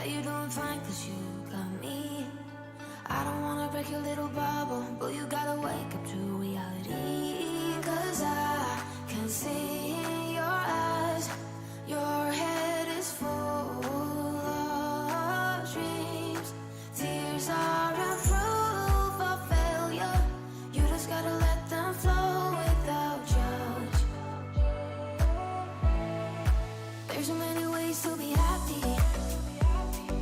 you doing fine, cause you got me. I don't wanna break your little bubble, but you gotta wake up to reality. Cause I can see in your eyes, your head is full of dreams. Tears aren't proof of failure, you just gotta let them flow without judge. There's so many ways to be happy.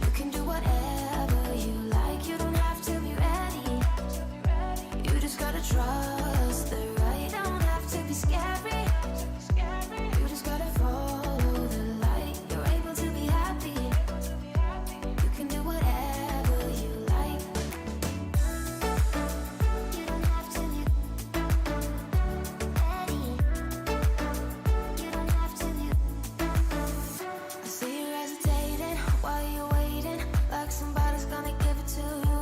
You can do whatever you like, you don't have to be ready. You just gotta trust the right, don't have to be scary. You just gotta follow the light, you're able to be happy. You can do whatever you like. You don't have to be ready. You don't have to be. I see you hesitating while you're waiting, like somebody's gonna give it to you.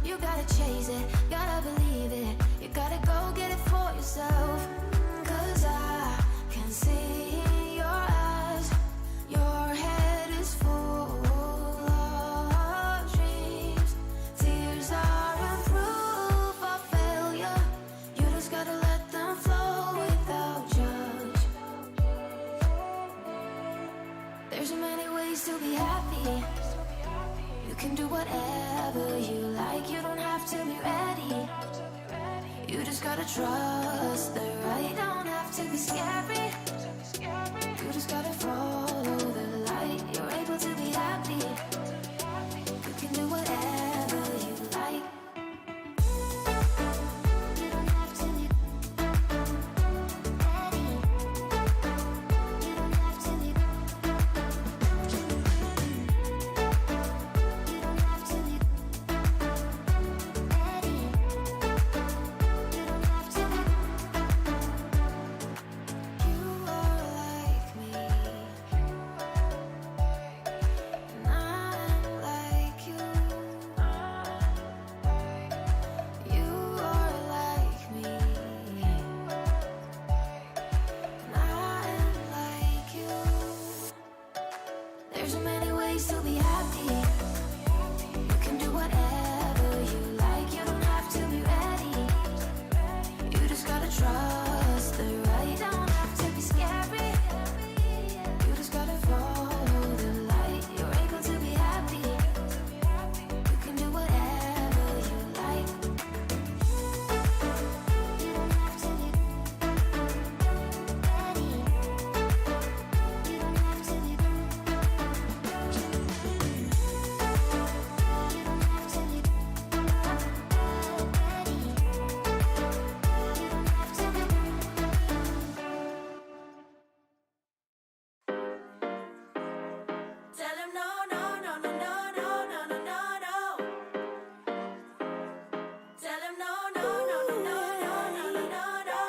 You gotta chase it, gotta believe it, you gotta go get it for yourself. Cause I can see in your eyes, your head is full of dreams. Tears aren't proof of failure, you just gotta let them flow without judge. There's so many ways to be happy. You can do whatever you like, you don't have to be ready. You just gotta trust the right, don't have to be scary. You just gotta follow the light, you're able to be happy. You can do whatever you like. You don't have to be ready. You don't have to be. You don't have to be ready. You don't have to be. You are like me, and I'm like you. You are like me, and I'm like you. There's so many ways to be happy. You can do whatever you like, you don't have to be ready. You just gotta trust the right, don't have to be scary. You just gotta follow the light, you're able to be happy. You can do whatever you like. You don't have to be ready. You don't have to be. You don't have to be ready. You don't have to be. Tell him no, no, no, no, no, no, no, no, no, no. Tell him no, no, no, no, no, no, no, no, no.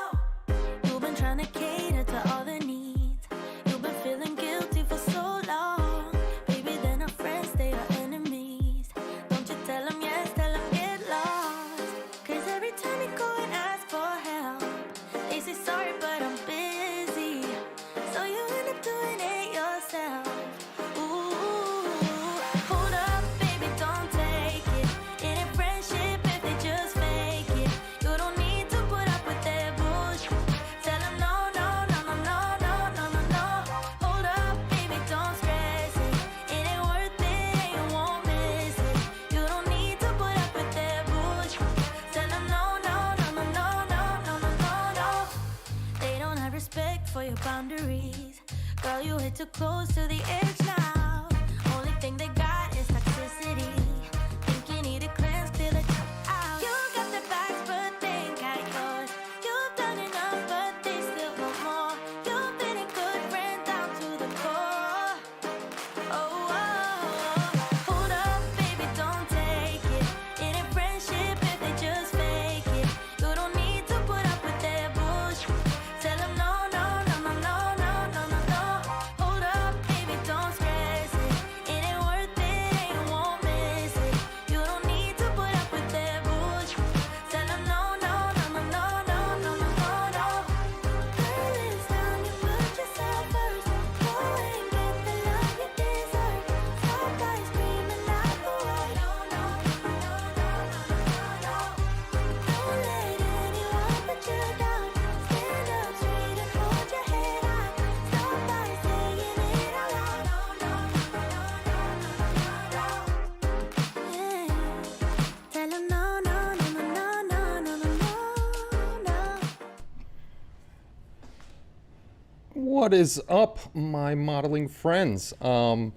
You've been trying to cater to all the needs. You've been feeling guilty for so long. Baby, they're not friends, they are enemies. Don't you tell them yes, tell them get lost. Cause every time you go and ask for help, they say sorry, but I'm busy. So you end up doing it yourself. Ooh, hold up, baby, don't take it. It ain't friendship if they just fake it. You don't need to put up with their bullshit. Tell them no, no, no, no, no, no, no, no, no. Hold up, baby, don't stress it. It ain't worth it, and you won't miss it. You don't need to put up with their bullshit. Tell them no, no, no, no, no, no, no, no, no, no. They don't have respect for your boundaries. Girl, you hit too close to the edge now. Only thing they got is toxicity. Think you need a cleanse, clear the top out. You got their backs, but they ain't got yours. You've done enough, but they still want more. You've been a good friend down to the core. Oh, oh, oh. Hold up, baby, don't take it. It ain't friendship if they just fake it. You don't need to put up with their bullshit. Tell them no, no, no, no, no, no, no, no, no. Hold up, baby, don't stress What is up, my modeling friends? There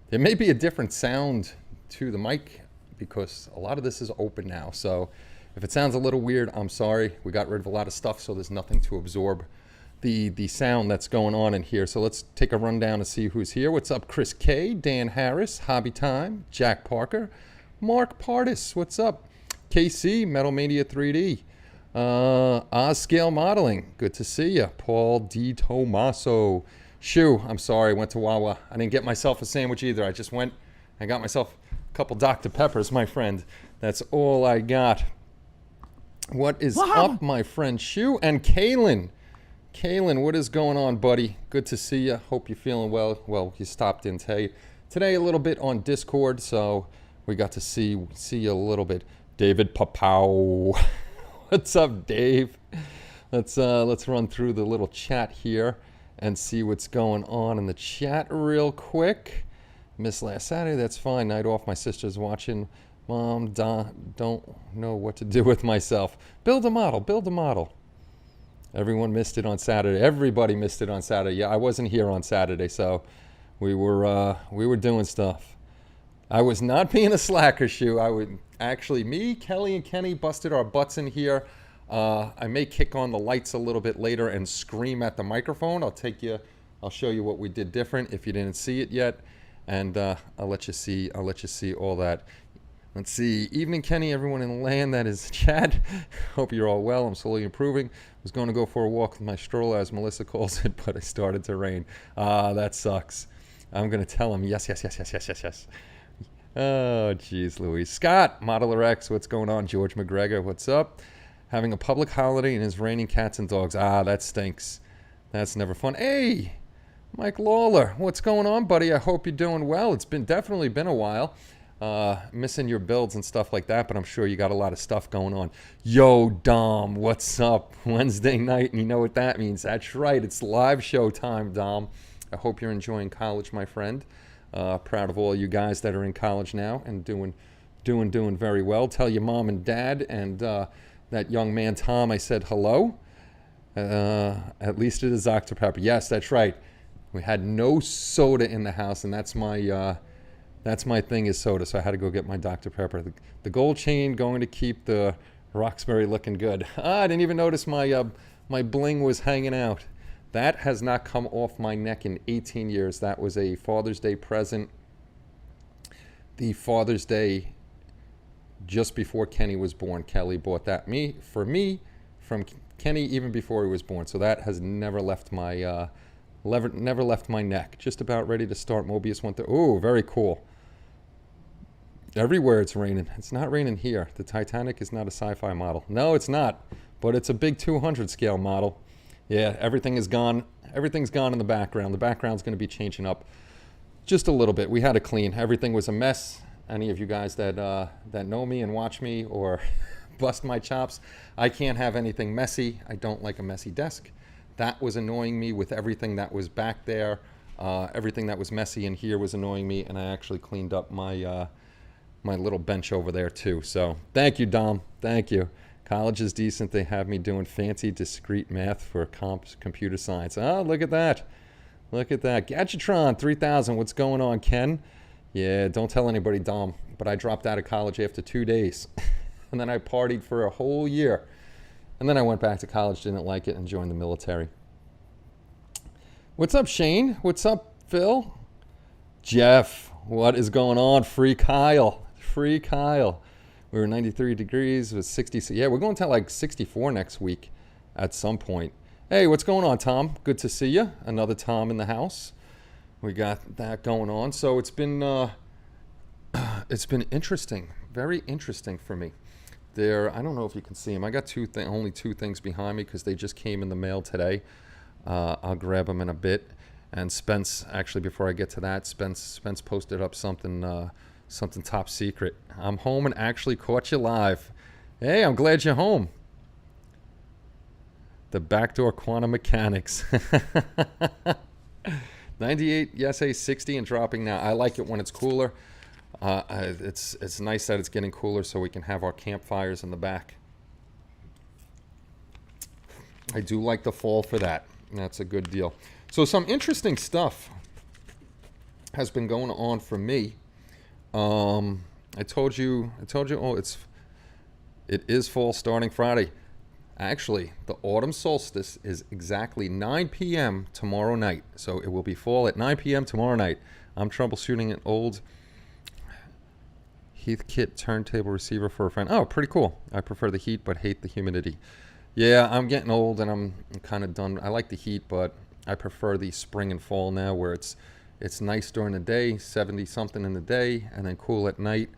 may be a different sound to the mic because a lot of this is open now. So if it sounds a little weird, I'm sorry. We got rid of a lot of stuff, so there's nothing to absorb the sound that's going on in here. So let's take a rundown and see who's here. What's up, Chris K, Dan Harris, Hobby Time, Jack Parker, Mark Pardis. What's up? KC, Metal Mania 3D. Oz Scale Modeling, good to see you. Paul D. Tomaso. Shoo, I'm sorry, went to Wawa. I didn't get myself a sandwich either. I just went and got myself a couple Dr. Peppers, my friend. That's all I got. What is up, my friend Shoo? And Kaylin. Kaylin, what is going on, buddy? Good to see you. Hope you're feeling well. Well, you stopped in today. Today a little bit on Discord, so we got to see you a little bit. David Papow. What's up, Dave? Let's run through the little chat here and see what's going on in the chat real quick. Missed last Saturday, that's fine. Night off, my sister's watching. Mom, don't know what to do with myself. Build a model, build a model. Everyone missed it on Saturday. Everybody missed it on Saturday. Yeah, I wasn't here on Saturday, so we were doing stuff. I was not being a slacker, Shoo. Me, Kelly, and Kenny busted our butts in here. I may kick on the lights a little bit later and scream at the microphone. I'll show you what we did different if you didn't see it yet, and I'll let you see all that. Let's see. Evening, Kenny. Everyone in the land that is chat. Hope you're all well. I'm slowly improving. Was going to go for a walk with my stroller, as Melissa calls it, but it started to rain. That sucks. I'm gonna tell him yes. Oh, geez, Louise. Scott, Modeler X, what's going on? George McGregor, what's up? Having a public holiday and it's raining cats and dogs. That stinks. That's never fun. Hey, Mike Lawler, what's going on, buddy? I hope you're doing well. It's definitely been a while. Missing your builds and stuff like that, but I'm sure you got a lot of stuff going on. Yo, Dom, what's up? Wednesday night, and you know what that means. That's right, it's live show time, Dom. I hope you're enjoying college, my friend. Proud of all you guys that are in college now and doing very well. Tell your mom and dad and that young man Tom I said hello. At least it is Dr. Pepper. Yes, that's right. We had no soda in the house, and that's my thing is soda. So I had to go get my Dr. Pepper. The gold chain going to keep the Roxbury looking good. I didn't even notice my bling was hanging out. That has not come off my neck in 18 years. That was a Father's Day present. The Father's Day just before Kenny was born. Kelly bought that for me from Kenny even before he was born. So that has never left my neck. Just about ready to start Mobius 1. Oh, very cool. Everywhere it's raining. It's not raining here. The Titanic is not a sci-fi model. No, it's not. But it's a big 200 scale model. Yeah, everything is gone. Everything's gone in the background. The background's going to be changing up just a little bit. We had to clean. Everything was a mess. Any of you guys that know me and watch me or bust my chops, I can't have anything messy. I don't like a messy desk. That was annoying me with everything that was back there. Everything that was messy in here was annoying me, and I actually cleaned up my little bench over there too. So thank you, Dom. Thank you. College is decent. They have me doing fancy, discrete math for computer science. Oh, look at that. Look at that. Gadgetron 3000. What's going on, Ken? Yeah, don't tell anybody, Dom. But I dropped out of college after 2 days. And then I partied for a whole year. And then I went back to college, didn't like it, and joined the military. What's up, Shane? What's up, Phil? Jeff, what is going on? Free Kyle. Free Kyle. We were 93 degrees, it was 60. Yeah, we're going to like 64 next week at some point. Hey, what's going on, Tom? Good to see you. Another Tom in the house. We got that going on. So it's been interesting, very interesting for me. I don't know if you can see them. I got only two things behind me because they just came in the mail today. I'll grab them in a bit. And Spence, actually, before I get to that, Spence posted up something top secret. I'm home and actually caught you live. Hey, I'm glad you're home. The backdoor quantum mechanics. 98, yes, 60 and dropping now. I like it when it's cooler. It's nice that it's getting cooler so we can have our campfires in the back. I do like the fall for that. That's a good deal. So some interesting stuff has been going on for me. I told you. Oh, it is fall starting Friday. Actually, the autumn solstice is exactly 9 p.m. tomorrow night. So it will be fall at 9 p.m. tomorrow night. I'm troubleshooting an old Heathkit turntable receiver for a friend. Oh, pretty cool. I prefer the heat but hate the humidity. Yeah, I'm getting old and I'm kind of done. I like the heat, but I prefer the spring and fall now where it's nice during the day, 70 something in the day, and then cool at night.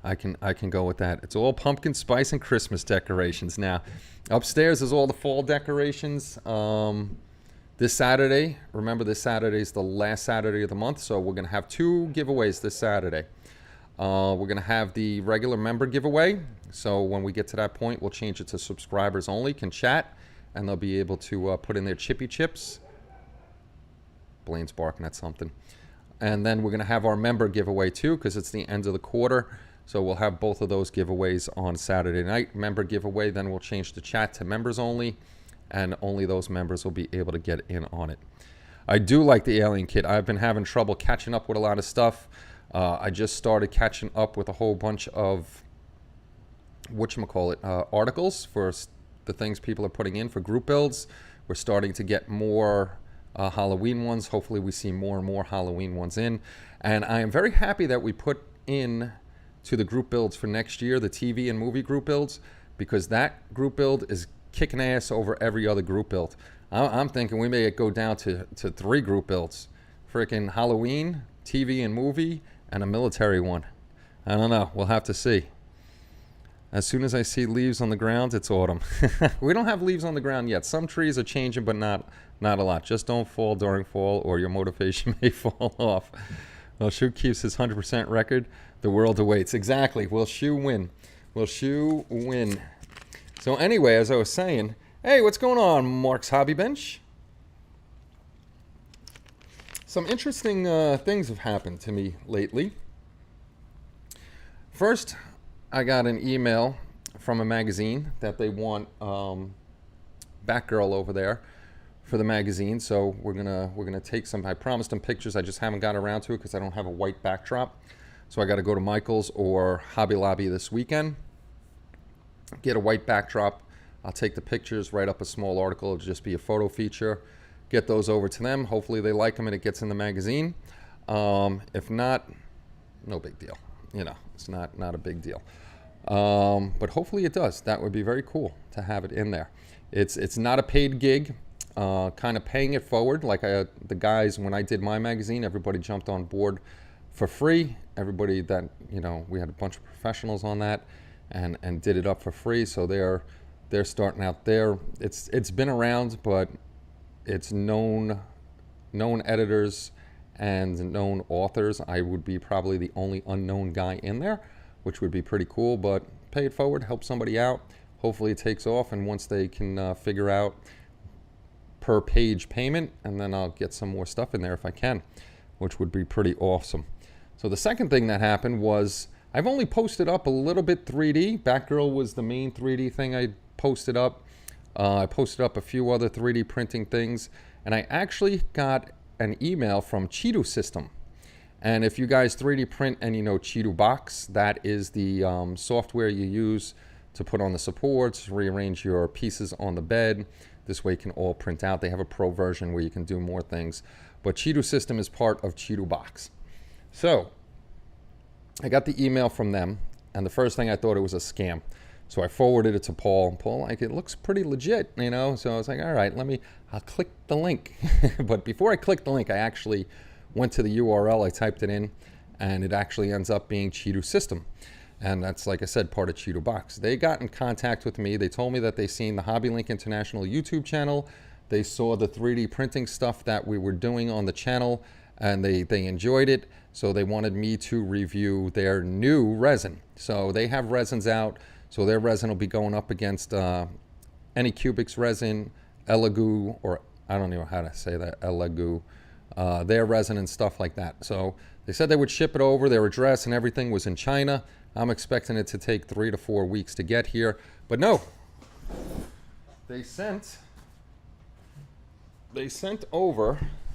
I can go with that. It's all pumpkin spice and Christmas decorations now. Upstairs is all the fall decorations. This Saturday, remember this Saturday is the last Saturday of the month, so we're going to have 2 giveaways this Saturday. We're going to have the regular member giveaway. So when we get to that point, we'll change it to subscribers only can chat, and they'll be able to put in their chippy chips. Blaine's barking at something. And then we're going to have our member giveaway too, because it's the end of the quarter. So we'll have both of those giveaways on Saturday night. Member giveaway, then we'll change the chat to members only, and only those members will be able to get in on it. I do like the alien kit. I've been having trouble catching up with a lot of stuff. I just started catching up with a whole bunch of articles for the things people are putting in for group builds. We're starting to get more Halloween ones. Hopefully we see more and more Halloween ones in. And I am very happy that we put in to the group builds for next year, the TV and movie group builds, because that group build is kicking ass over every other group build. I'm thinking we may go down to 3 group builds. Freaking Halloween, TV and movie, and a military one. I don't know. We'll have to see. As soon as I see leaves on the ground, it's autumn. We don't have leaves on the ground yet. Some trees are changing, but not a lot. Just don't fall during fall or your motivation may fall off. Well, Shu keeps his 100% record. The world awaits. Exactly. Will Shu win? Will Shu win? So anyway, as I was saying, hey, what's going on, Mark's Hobby Bench? Some interesting things have happened to me lately. First, I got an email from a magazine that they want Batgirl over there for the magazine. So we're gonna take some. I promised them pictures. I just haven't got around to it because I don't have a white backdrop. So I got to go to Michael's or Hobby Lobby this weekend. Get a white backdrop. I'll take the pictures, write up a small article. It'll just be a photo feature. Get those over to them. Hopefully they like them and it gets in the magazine. If not, no big deal. You know, it's not a big deal. But hopefully it does. That would be very cool to have it in there. It's not a paid gig. Kind of paying it forward. Like the guys, when I did my magazine, everybody jumped on board for free. Everybody that, you know, we had a bunch of professionals on that and did it up for free. So they're starting out there. It's been around, but it's known editors and known authors. I would be probably the only unknown guy in there, which would be pretty cool, but pay it forward, help somebody out. Hopefully it takes off, and once they can figure out per page payment, and then I'll get some more stuff in there if I can, which would be pretty awesome. So the second thing that happened was I've only posted up a little bit 3D. Batgirl was the main 3D thing I posted up. I posted up a few other 3D printing things, and I actually got an email from Cheeto System. And if you guys 3D print and you know Cheeto Box, that is the software you use to put on the supports, rearrange your pieces on the bed. This way it can all print out. They have a pro version where you can do more things. But Cheeto System is part of Cheeto Box. So I got the email from them, and the first thing I thought it was a scam. So I forwarded it to Paul. Paul, like, it looks pretty legit, you know? So I was like, all right, I'll click the link. But before I clicked the link, I actually went to the URL, I typed it in, and it actually ends up being Cheeto System. And that's, like I said, part of Cheeto Box. They got in contact with me. They told me that they seen the Hobby Link International YouTube channel. They saw the 3D printing stuff that we were doing on the channel, and they enjoyed it. So they wanted me to review their new resin. So they have resins out. So their resin will be going up against Anycubics resin, Elegoo, or I don't know how to say that, Elegoo, their resin and stuff like that. So they said they would ship it over. Their address and everything was in China. I'm expecting it to take 3 to 4 weeks to get here. But no, they sent over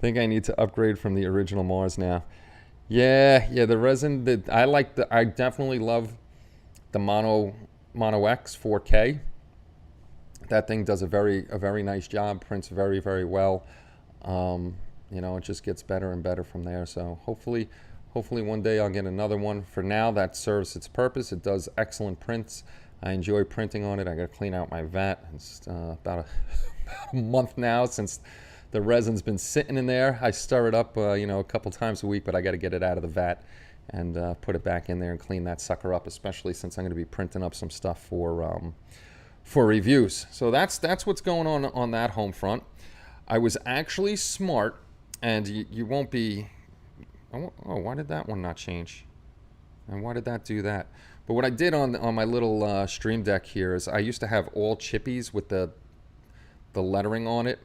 Think I need to upgrade from the original Mars now. Yeah, the resin that I definitely love the Mono X 4K. That thing does a very nice job, prints very, very well. It just gets better and better from there. So hopefully one day I'll get another one. For now, that serves its purpose. It does excellent prints. I enjoy printing on it. I got to clean out my vat. It's about a month now since the resin's been sitting in there. I stir it up, a couple times a week, but I got to get it out of the vat and put it back in there and clean that sucker up, especially since I'm going to be printing up some stuff for reviews. So that's what's going on that home front. I was actually smart, and you won't be. Oh, why did that one not change? And why did that do that? But what I did on my little Stream Deck here is I used to have all chippies with the lettering on it,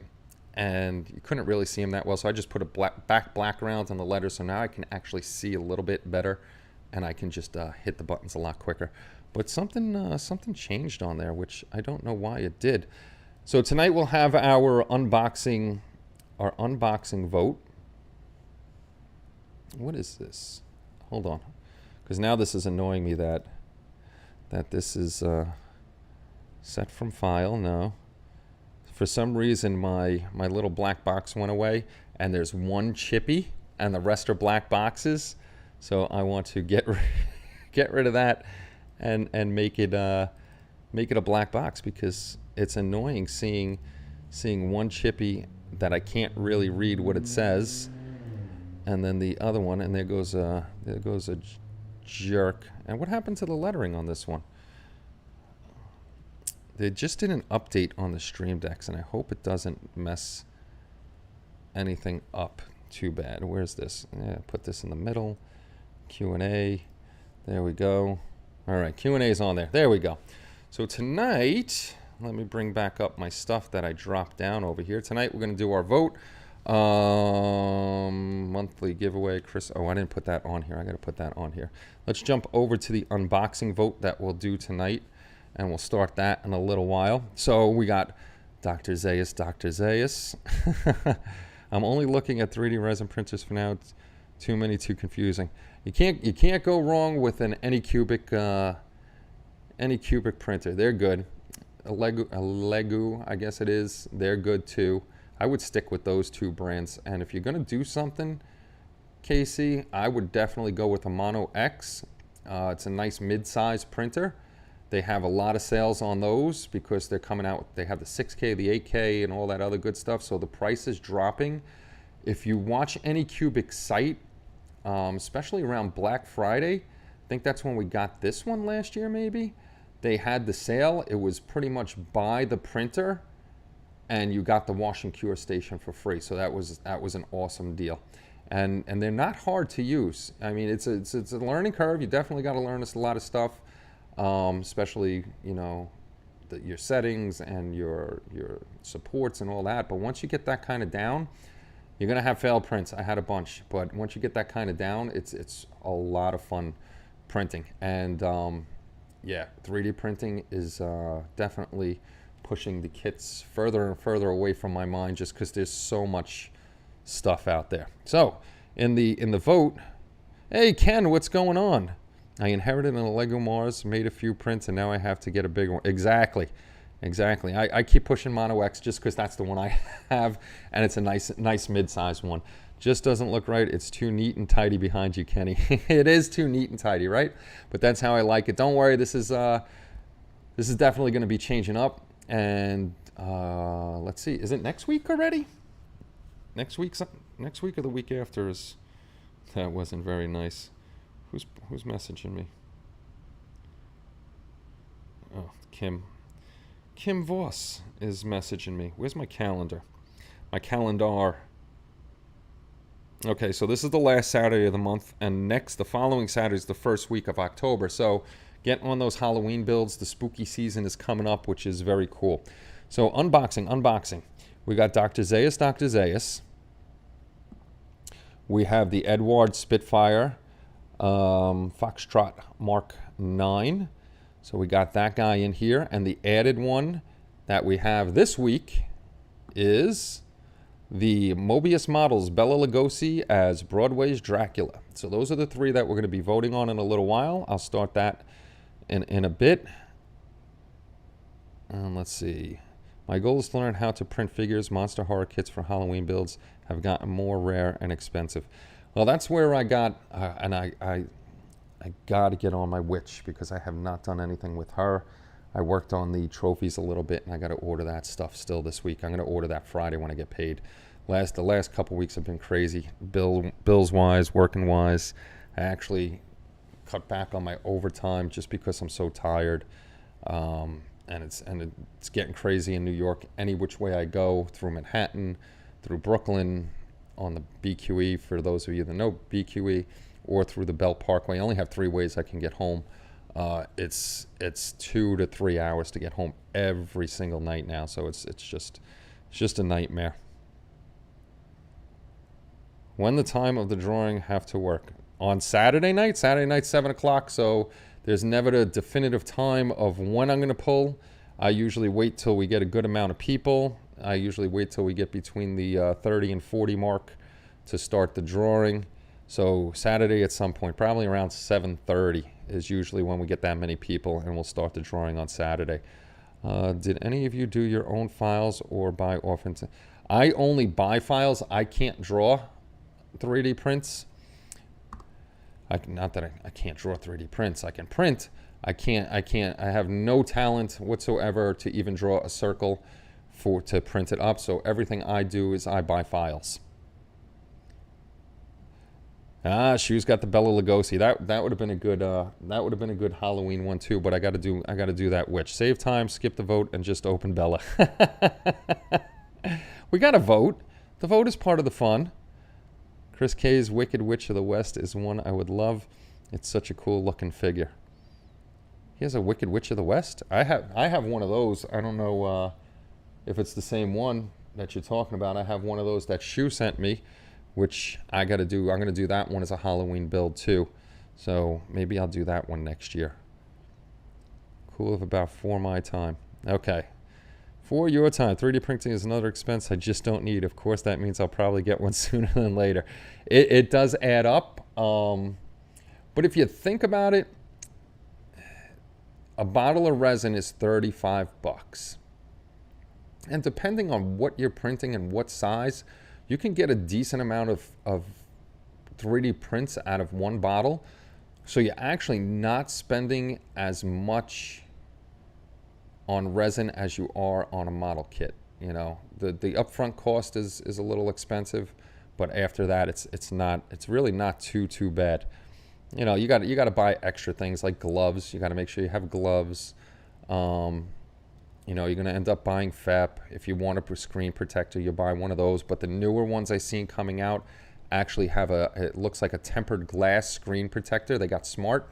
and you couldn't really see them that well, so I just put a black background on the letters, so now I can actually see a little bit better, and I can just hit the buttons a lot quicker. But something changed on there, which I don't know why it did. So tonight we'll have our unboxing vote. What is this? Hold on, because now this is annoying me that this is set from file. No. For some reason, my little black box went away, and there's one chippy, and the rest are black boxes. So I want to get rid of that and make it a black box, because it's annoying seeing one chippy that I can't really read what it says, and then the other one, and there goes a jerk. And what happened to the lettering on this one? They just did an update on the Stream Decks, and I hope it doesn't mess anything up too bad. Where's this? Yeah, put this in the middle. Q&A. There we go. All right, Q&A is on there. There we go. So tonight, let me bring back up my stuff that I dropped down over here. Tonight we're going to do our vote. Monthly giveaway. Chris. Oh, I didn't put that on here. I got to put that on here. Let's jump over to the unboxing vote that we'll do tonight, and we'll start that in a little while. So we got Dr. Zayas. I'm only looking at 3D resin printers for now. It's too many, too confusing. You can't go wrong with an Anycubic printer. They're good. A Lego, I guess it is. They're good too. I would stick with those two brands. And if you're gonna do something, Casey, I would definitely go with a Mono X. It's a nice mid-size printer. They have a lot of sales on those because they're coming out. They have the 6K, the 8K, and all that other good stuff. So the price is dropping. If you watch Anycubic's site, especially around Black Friday, I think that's when we got this one last year maybe. They had the sale. It was pretty much buy the printer and you got the wash and cure station for free. So that was an awesome deal. And they're not hard to use. I mean, it's a learning curve. You definitely got to learn a lot of stuff. Especially, your settings and your supports and all that. But once you get that kind of down, you're gonna have failed prints. I had a bunch, but once you get that kind of down, it's a lot of fun printing. And yeah, 3D printing is definitely pushing the kits further and further away from my mind, just because there's so much stuff out there. So in the vote, hey Ken, what's going on? I inherited a Lego Mars, made a few prints, and now I have to get a bigger one. Exactly. I keep pushing Mono X just because that's the one I have, and it's a nice mid-sized one. Just doesn't look right. It's too neat and tidy behind you, Kenny. It is too neat and tidy, right? But that's how I like it. Don't worry. This is definitely going to be changing up. And let's see. Is it next week already? Next week or the week after is. That wasn't very nice. Who's messaging me? Oh, Kim Voss is messaging me. Where's my calendar? My calendar. Okay, so this is the last Saturday of the month, and the following Saturday is the first week of October. So get on those Halloween builds. The spooky season is coming up, which is very cool. So unboxing. We got Dr. Zayas. We have the Edward Spitfire Foxtrot Mark 9. So we got that guy in here. And the added one that we have this week is the Mobius models Bela Lugosi as Broadway's Dracula. So those are the 3 that we're going to be voting on in a little while. I'll start that in a bit. Let's see. My goal is to learn how to print figures. Monster horror kits for Halloween builds have gotten more rare and expensive. Well, that's where I got, and I got to get on my witch because I have not done anything with her. I worked on the trophies a little bit, and I got to order that stuff still this week. I'm going to order that Friday when I get paid. The last couple weeks have been crazy, bills wise, working wise. I actually cut back on my overtime just because I'm so tired, and it's getting crazy in New York. Any which way I go, through Manhattan, through Brooklyn, on the BQE for those of you that know BQE, or through the Belt Parkway. I only have 3 ways I can get home. It's 2 to 3 hours to get home every single night now, so it's just a nightmare. When the time of the drawing have to work? On Saturday night 7 o'clock, so there's never a definitive time of when I'm going to pull. I usually wait till we get a good amount of people. I usually wait till we get between the 30 and 40 mark to start the drawing. So Saturday at some point, probably around 7:30 is usually when we get that many people, and we'll start the drawing on Saturday. Did any of you do your own files or buy often? I only buy files. I can't draw 3D prints. Not that I can't draw 3D prints. I can print. I have no talent whatsoever to even draw a circle to print it up. So everything I do is I buy files. Shoe's got the Bela Lugosi. That would have been a good Halloween one too. But I got to do that witch. Save time, skip the vote, and just open Bella. We got to vote. The vote is part of the fun. Chris K's Wicked Witch of the West is one I would love. It's such a cool looking figure. He has a Wicked Witch of the West. I have one of those. I don't know if it's the same one that you're talking about. I have one of those that Shoe sent me, which I got to do. I'm going to do that one as a Halloween build too. So maybe I'll do that one next year. Cool of about for my time. Okay. For your time, 3D printing is another expense I just don't need. Of course, that means I'll probably get one sooner than later. It does add up. But if you think about it, a bottle of resin is $35. And depending on what you're printing and what size, you can get a decent amount of 3D prints out of one bottle. So you're actually not spending as much on resin as you are on a model kit. You know, the upfront cost is a little expensive, but after that it's really not too bad. You know, you got to buy extra things like gloves. You got to make sure you have gloves. You know, you're going to end up buying FEP. If you want a screen protector, you buy one of those. But the newer ones I've seen coming out actually have it looks like a tempered glass screen protector. They got smart.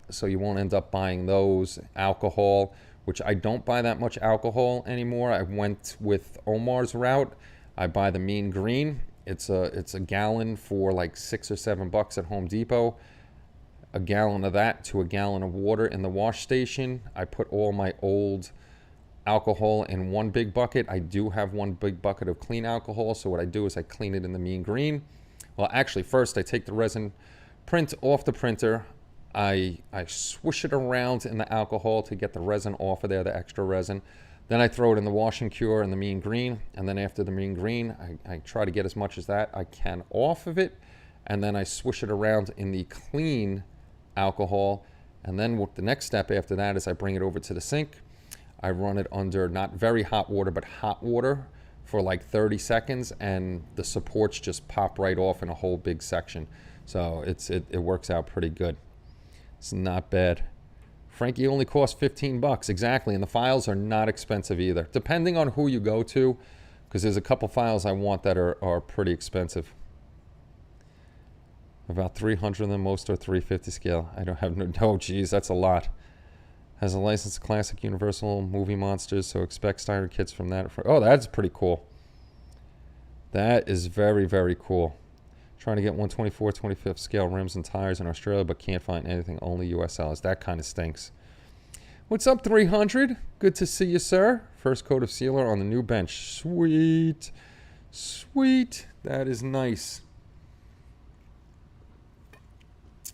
So you won't end up buying those. Alcohol, which I don't buy that much alcohol anymore. I went with Omar's route. I buy the Mean Green. It's a gallon for like $6 or $7 at Home Depot. A gallon of that to a gallon of water in the wash station. I put all my old alcohol in one big bucket. I do have one big bucket of clean alcohol. So what I do is I clean it in the Mean Green. Well, actually, first I take the resin print off the printer. I swish it around in the alcohol to get the resin off of there, the extra resin. Then I throw it in the washing cure in the Mean Green. And then after the Mean Green, I try to get as much as that I can off of it. And then I swish it around in the clean alcohol. And then the next step after that is I bring it over to the sink. I run it under not very hot water, but hot water for like 30 seconds. And the supports just pop right off in a whole big section. So it works out pretty good. It's not bad. Frankie only costs $15. Exactly. And the files are not expensive either, depending on who you go to, because there's a couple files I want that are pretty expensive. About 300 of them, most are 350 scale. I don't have no, geez, that's a lot. Has a licensed classic Universal movie monsters, so expect standard kits from that. Oh, that's pretty cool. That is very, very cool. Trying to get 124, 25th scale rims and tires in Australia, but can't find anything, only US sellers. That kind of stinks. What's up, 300? Good to see you, sir. First coat of sealer on the new bench. Sweet. Sweet. That is nice.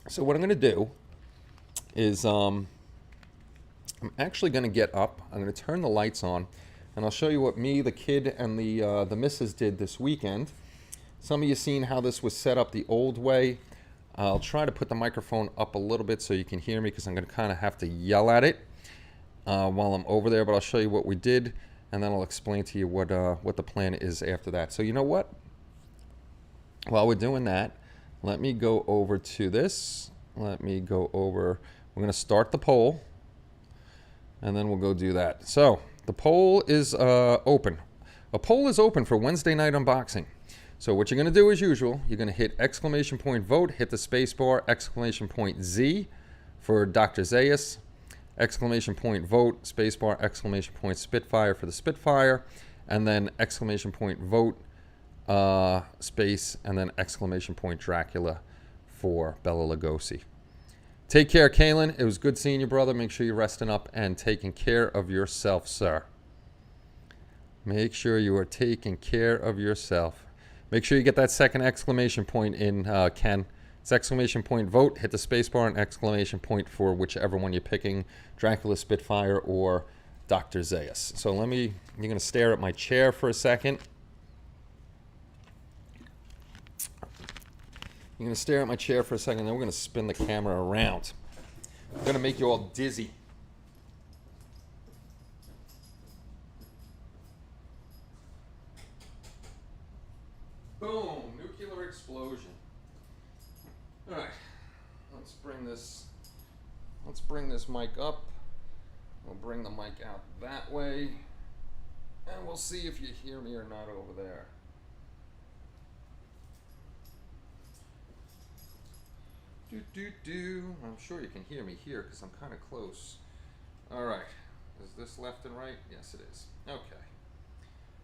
So what I'm going to do is I'm actually going to get up. I'm going to turn the lights on, and I'll show you what me, the kid, and the missus did this weekend. Some of you seen how this was set up the old way. I'll try to put the microphone up a little bit so you can hear me, because I'm going to kind of have to yell at it while I'm over there. But I'll show you what we did, and then I'll explain to you what the plan is after that. So you know what? While we're doing that, let me go over to this. Let me go over. We're going to start the poll, and then we'll go do that. So the poll is open. A poll is open for Wednesday night unboxing. So what you're going to do as usual, you're going to hit exclamation point vote, hit the space bar, exclamation point Z for Dr. Zayas, exclamation point vote, space bar, exclamation point Spitfire for the Spitfire, and then exclamation point vote, space, and then exclamation point Dracula for Bela Lugosi. Take care, Kalen. It was good seeing you, brother. Make sure you're resting up and taking care of yourself, sir. Make sure you are taking care of yourself. Make sure you get that second exclamation point in, Ken. It's exclamation point vote, hit the space bar, and exclamation point for whichever one you're picking, Dracula, Spitfire, or Dr. Zayas. So you're going to stare at my chair for a second. You're going to stare at my chair for a second, then we're going to spin the camera around. I'm going to make you all dizzy. Boom, nuclear explosion. All right, let's bring this mic up. We'll bring the mic out that way, and we'll see if you hear me or not over there. I'm sure you can hear me here because I'm kind of close. All right, is this left and right? Yes, it is. Okay.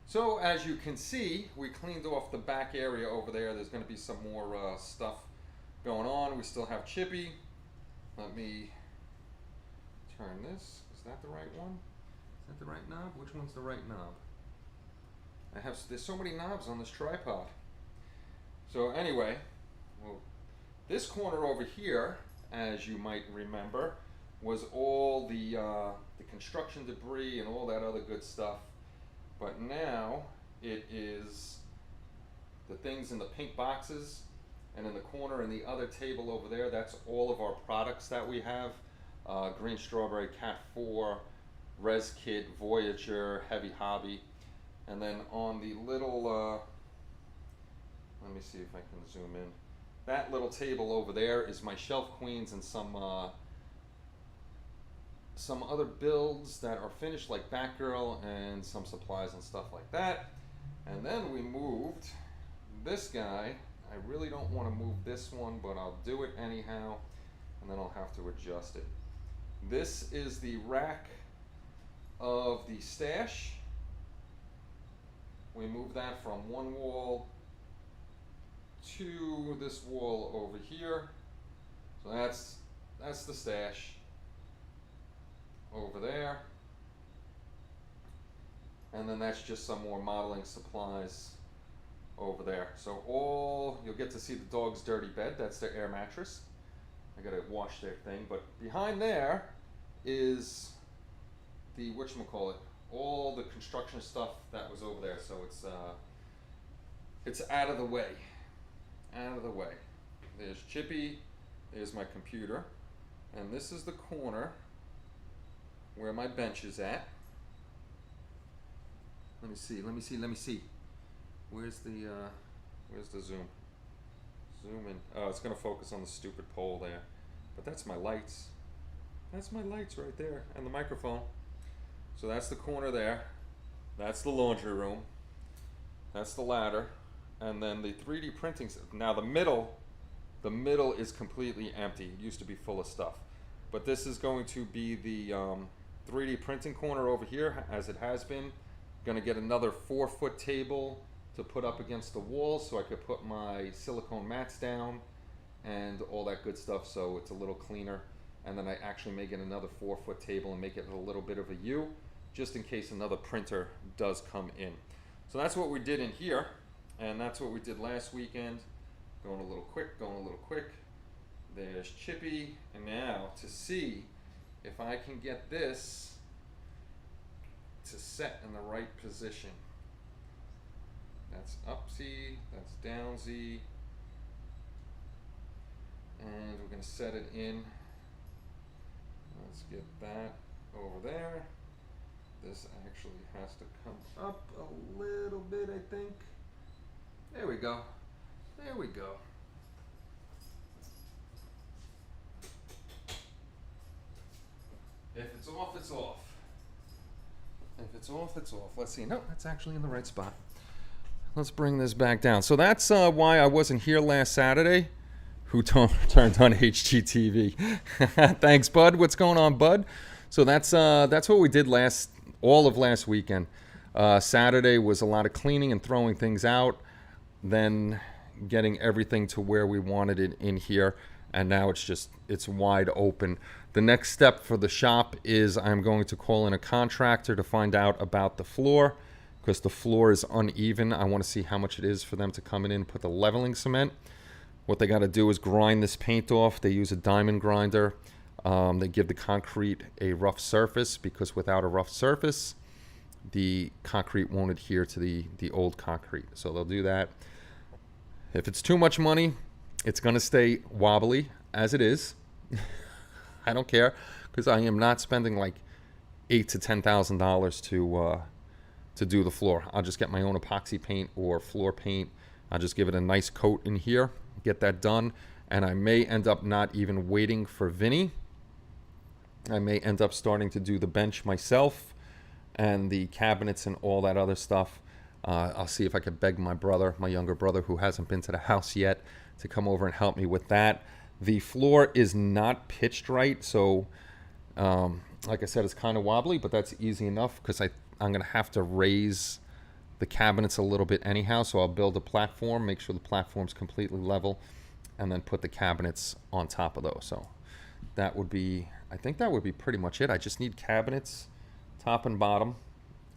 So as you can see, we cleaned off the back area over there. There's going to be some more stuff going on. We still have Chippy. Let me turn this. Is that the right one? Is that the right knob? Which one's the right knob? There's so many knobs on this tripod. So anyway, this corner over here, as you might remember, was all the construction debris and all that other good stuff. But now it is the things in the pink boxes, and in the corner and the other table over there, that's all of our products that we have. Green Strawberry, Cat 4, Res Kit, Voyager, Heavy Hobby. And then on the little, let me see if I can zoom in. That little table over there is my Shelf Queens and some other builds that are finished, like Batgirl, and some supplies and stuff like that. And then we moved this guy. I really don't want to move this one, but I'll do it anyhow, and then I'll have to adjust it. This is the rack of the stash. We moved that from one wall to this wall over here. So that's the stash over there. And then that's just some more modeling supplies over there. So you'll get to see the dog's dirty bed. That's their air mattress. I gotta wash their thing. But behind there is the whatchamacallit, all the construction stuff that was over there. So it's out of the way. Out of the way. There's Chippy, there's my computer, and this is the corner where my bench is at. Let me see. Where's the zoom? Zoom in. Oh, it's gonna focus on the stupid pole there. But that's my lights. That's my lights right there, and the microphone. So that's the corner there. That's the laundry room. That's the ladder. And then the 3D printing. Now the middle is completely empty. It used to be full of stuff. But this is going to be the 3D printing corner over here, as it has been. Gonna get another 4-foot table to put up against the wall so I could put my silicone mats down and all that good stuff, so it's a little cleaner. and then I actually may get another 4-foot table and make it a little bit of a U, just in case another printer does come in. So that's what we did in here, and that's what we did last weekend. Going a little quick, going a little quick. There's Chippy, and now to see if I can get this to set in the right position. That's up Z, that's down Z, and we're going to set it in. Let's get that over there. This actually has to come up a little bit, I think. There we go. There we go. If it's off, it's off. If it's off, it's off. Let's see. No, that's actually in the right spot. Let's bring this back down. So that's why I wasn't here last Saturday. Who turned on HGTV? Thanks, Bud. What's going on, Bud? So that's what we did all of last weekend. Saturday was a lot of cleaning and throwing things out, then getting everything to where we wanted it in here, and now it's wide open. The next step for the shop is I'm going to call in a contractor to find out about the floor, because the floor is uneven. I want to see how much it is for them to come in and put the leveling cement. What they got to do is grind this paint off. They use a diamond grinder. They give the concrete a rough surface, because without a rough surface, the concrete won't adhere to the old concrete. So they'll do that. If it's too much money, it's going to stay wobbly as it is. I don't care, because I am not spending like $8,000 to $10,000 to do the floor. I'll just get my own epoxy paint or floor paint. I'll just give it a nice coat in here, get that done, and I may end up not even waiting for Vinny. I may end up starting to do the bench myself and the cabinets and all that other stuff. I'll see if I could beg my brother, my younger brother, who hasn't been to the house yet, to come over and help me with that. The floor is not pitched right, so like I said, it's kind of wobbly, but that's easy enough, because I'm going to have to raise the cabinets a little bit anyhow. So I'll build a platform, make sure the platform's completely level, and then put the cabinets on top of those. So that would be, I think that would be pretty much it. I just need cabinets, top and bottom,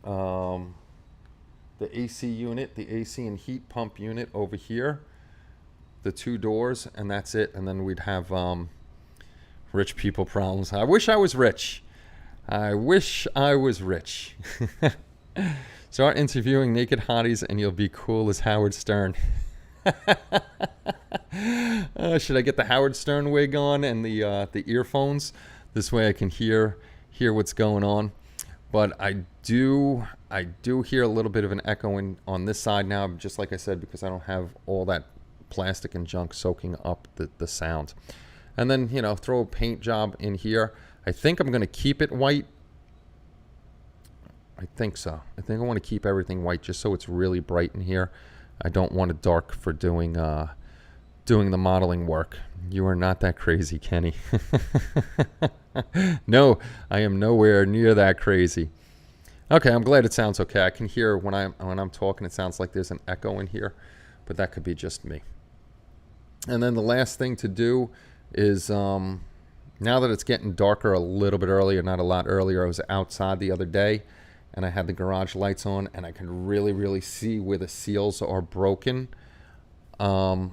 the AC unit, the AC and heat pump unit over here, the 2 doors, and that's it. And then we'd have rich people problems. I wish I was rich. I wish I was rich. Start interviewing naked hotties and you'll be cool as Howard Stern. Should I get the Howard Stern wig on and the earphones? This way I can hear what's going on. But I do hear a little bit of an echo on this side now, just like I said, because I don't have all that plastic and junk soaking up the sound. And then, throw a paint job in here. I think I'm going to keep it white. I think so. I think I want to keep everything white just so it's really bright in here. I don't want it dark for doing the modeling work. You are not that crazy, Kenny. No, I am nowhere near that crazy. Okay, I'm glad it sounds okay. I can hear when I'm talking, it sounds like there's an echo in here, but that could be just me. And then the last thing to do is, now that it's getting darker a little bit earlier, not a lot earlier, I was outside the other day and I had the garage lights on, and I can really, really see where the seals are broken on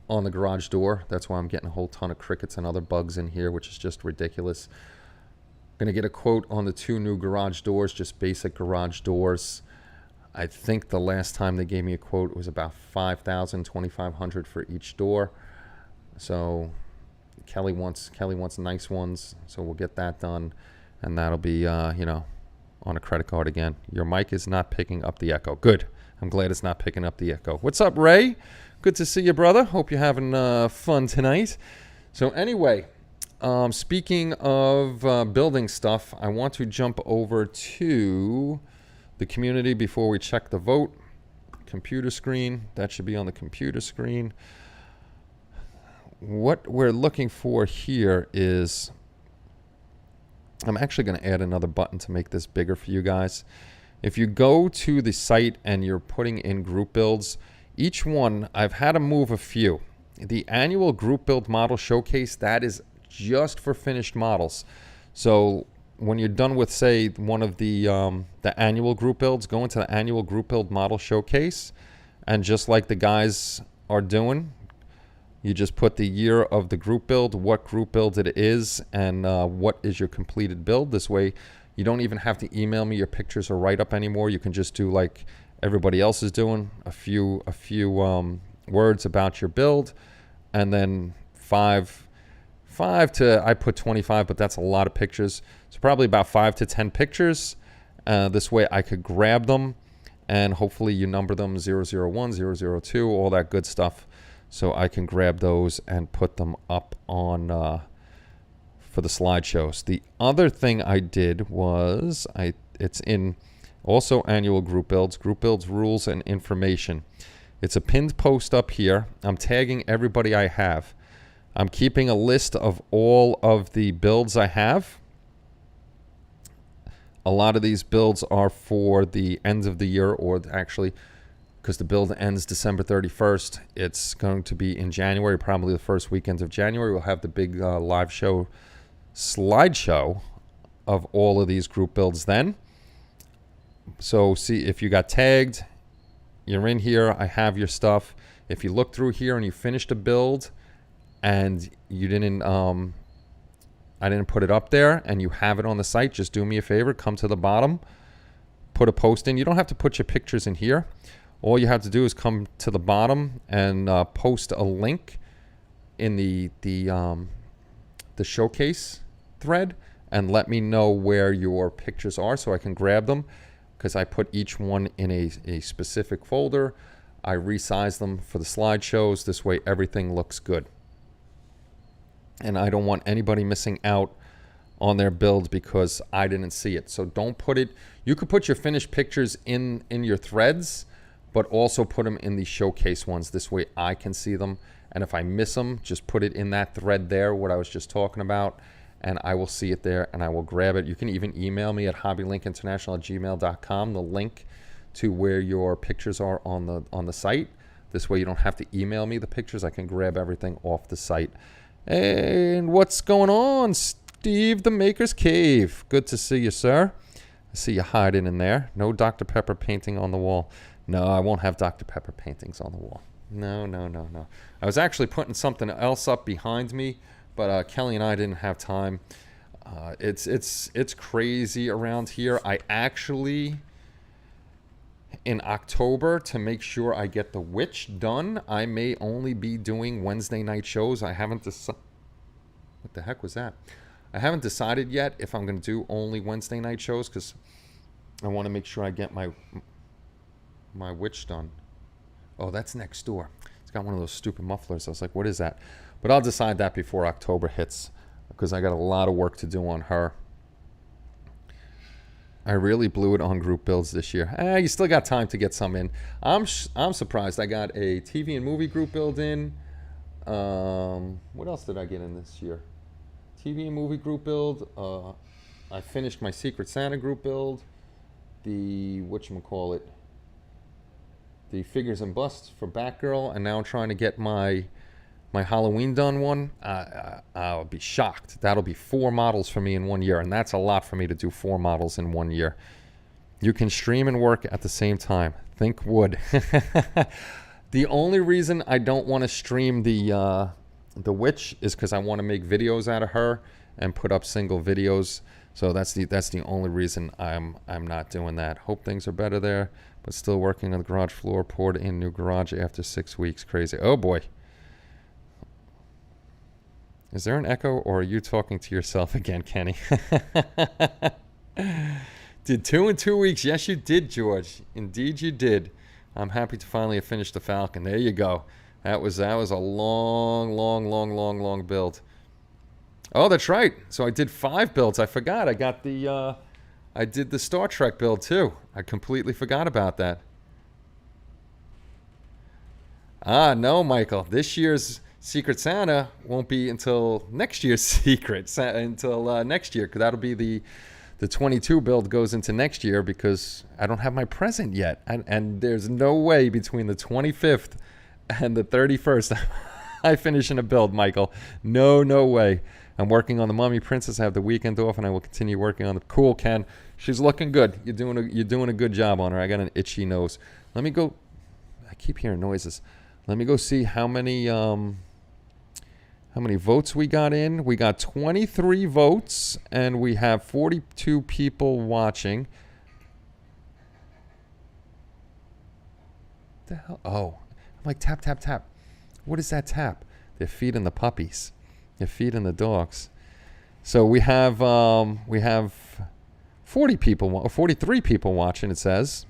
the garage door. That's why I'm getting a whole ton of crickets and other bugs in here, which is just ridiculous. I'm going to get a quote on the 2 new garage doors, just basic garage doors. I think the last time they gave me a quote was about $5,000, $2,500 for each door. So Kelly wants nice ones, so we'll get that done, and that'll be on a credit card again. Your mic is not picking up the echo. Good. I'm glad it's not picking up the echo. What's up, Ray? Good to see you, brother. Hope you're having fun tonight. So anyway, speaking of building stuff, I want to jump over to the community before we check the vote. Computer screen. That should be on the computer screen. What we're looking for here is, I'm actually going to add another button to make this bigger for you guys. If you go to the site and you're putting in group builds, each one, I've had to move a few. The annual group build model showcase, that is just for finished models. So when you're done with, say, one of the annual group builds, go into the annual group build model showcase, and just like the guys are doing, you just put the year of the group build, what group build it is, and what is your completed build. This way, you don't even have to email me your pictures or write-up anymore. You can just do like everybody else is doing, a few words about your build, and then five to, I put 25, but that's a lot of pictures. So probably about 5 to 10 pictures. This way I could grab them, and hopefully you number them 001, 002, all that good stuff. So I can grab those and put them up on for the slideshows. The other thing I did was, it's in also annual group builds rules and information. It's a pinned post up here. I'm tagging everybody I have. I'm keeping a list of all of the builds I have. A lot of these builds are for the end of the year, or actually, because the build ends December 31st, it's going to be in January, probably the first weekend of January. We'll have the big live show slideshow of all of these group builds then. So see, if you got tagged, you're in here, I have your stuff. If you look through here and you finished a build and you didn't, I didn't put it up there and you have it on the site, just do me a favor, come to the bottom, put a post in. You don't have to put your pictures in here. All you have to do is come to the bottom and post a link in the showcase thread and let me know where your pictures are so I can grab them, because I put each one in a specific folder. I resize them for the slideshows. This way everything looks good. And I don't want anybody missing out on their build because I didn't see it. So don't put it, you could put your finished pictures in your threads, but also put them in the showcase ones. This way I can see them. And if I miss them, just put it in that thread there, what I was just talking about, and I will see it there and I will grab it. You can even email me at hobbylinkinternational@gmail.com, the link to where your pictures are on the site. This way you don't have to email me the pictures. I can grab everything off the site. And what's going on, Steve the Maker's Cave? Good to see you, sir. I see you hiding in there. No Dr. Pepper painting on the wall. No, I won't have Dr. Pepper paintings on the wall. No. I was actually putting something else up behind me, but Kelly and I didn't have time. It's crazy around here. I actually, in October, to make sure I get The Witch done, I may only be doing Wednesday night shows. I haven't decided. What the heck was that? I haven't decided yet if I'm going to do only Wednesday night shows, because I want to make sure I get my Witch done. Oh, that's next door. It's got one of those stupid mufflers. I was like, what is that? But I'll decide that before October hits, because I got a lot of work to do on her. I really blew it on group builds this year. You still got time to get some in. I'm surprised. I got a TV and movie group build in. What else did I get in this year? TV and movie group build. I finished my Secret Santa group build. The whatchamacallit, the figures and busts for Batgirl, and now I'm trying to get my Halloween done one. I'll be shocked. That'll be 4 models for me in 1 year, and that's a lot for me to do 4 models in 1 year. You can stream and work at the same time. Think wood. The only reason I don't want to stream the Witch is because I want to make videos out of her and put up single videos. So that's the only reason I'm not doing that. Hope things are better there, but still working on the garage floor. Poured in new garage after 6 weeks. Crazy. Oh boy. Is there an echo, or are you talking to yourself again, Kenny? Did 2 in 2 weeks? Yes, you did, George. Indeed, you did. I'm happy to finally have finished the Falcon. There you go. That was a long build. Oh, that's right. So I did 5 builds. I forgot. I got I did the Star Trek build too. I completely forgot about that. No, Michael. This year's Secret Santa won't be until next year's until next year, because that'll be the 22 build goes into next year, because I don't have my present yet, and there's no way between the 25th and the 31st I finish in a build, Michael. No, no way. I'm working on the Mummy Princess. I have the weekend off, and I will continue working on the cool Ken. She's looking good. You're doing a good job on her. I got an itchy nose. Let me go. I keep hearing noises. Let me go see how many votes we got in. We got 23 votes, and we have 42 people watching. What the hell? Oh, I'm like, tap, tap, tap. What is that tap? They're feeding the puppies. They're feeding the dogs. So we have 43 people watching, it says,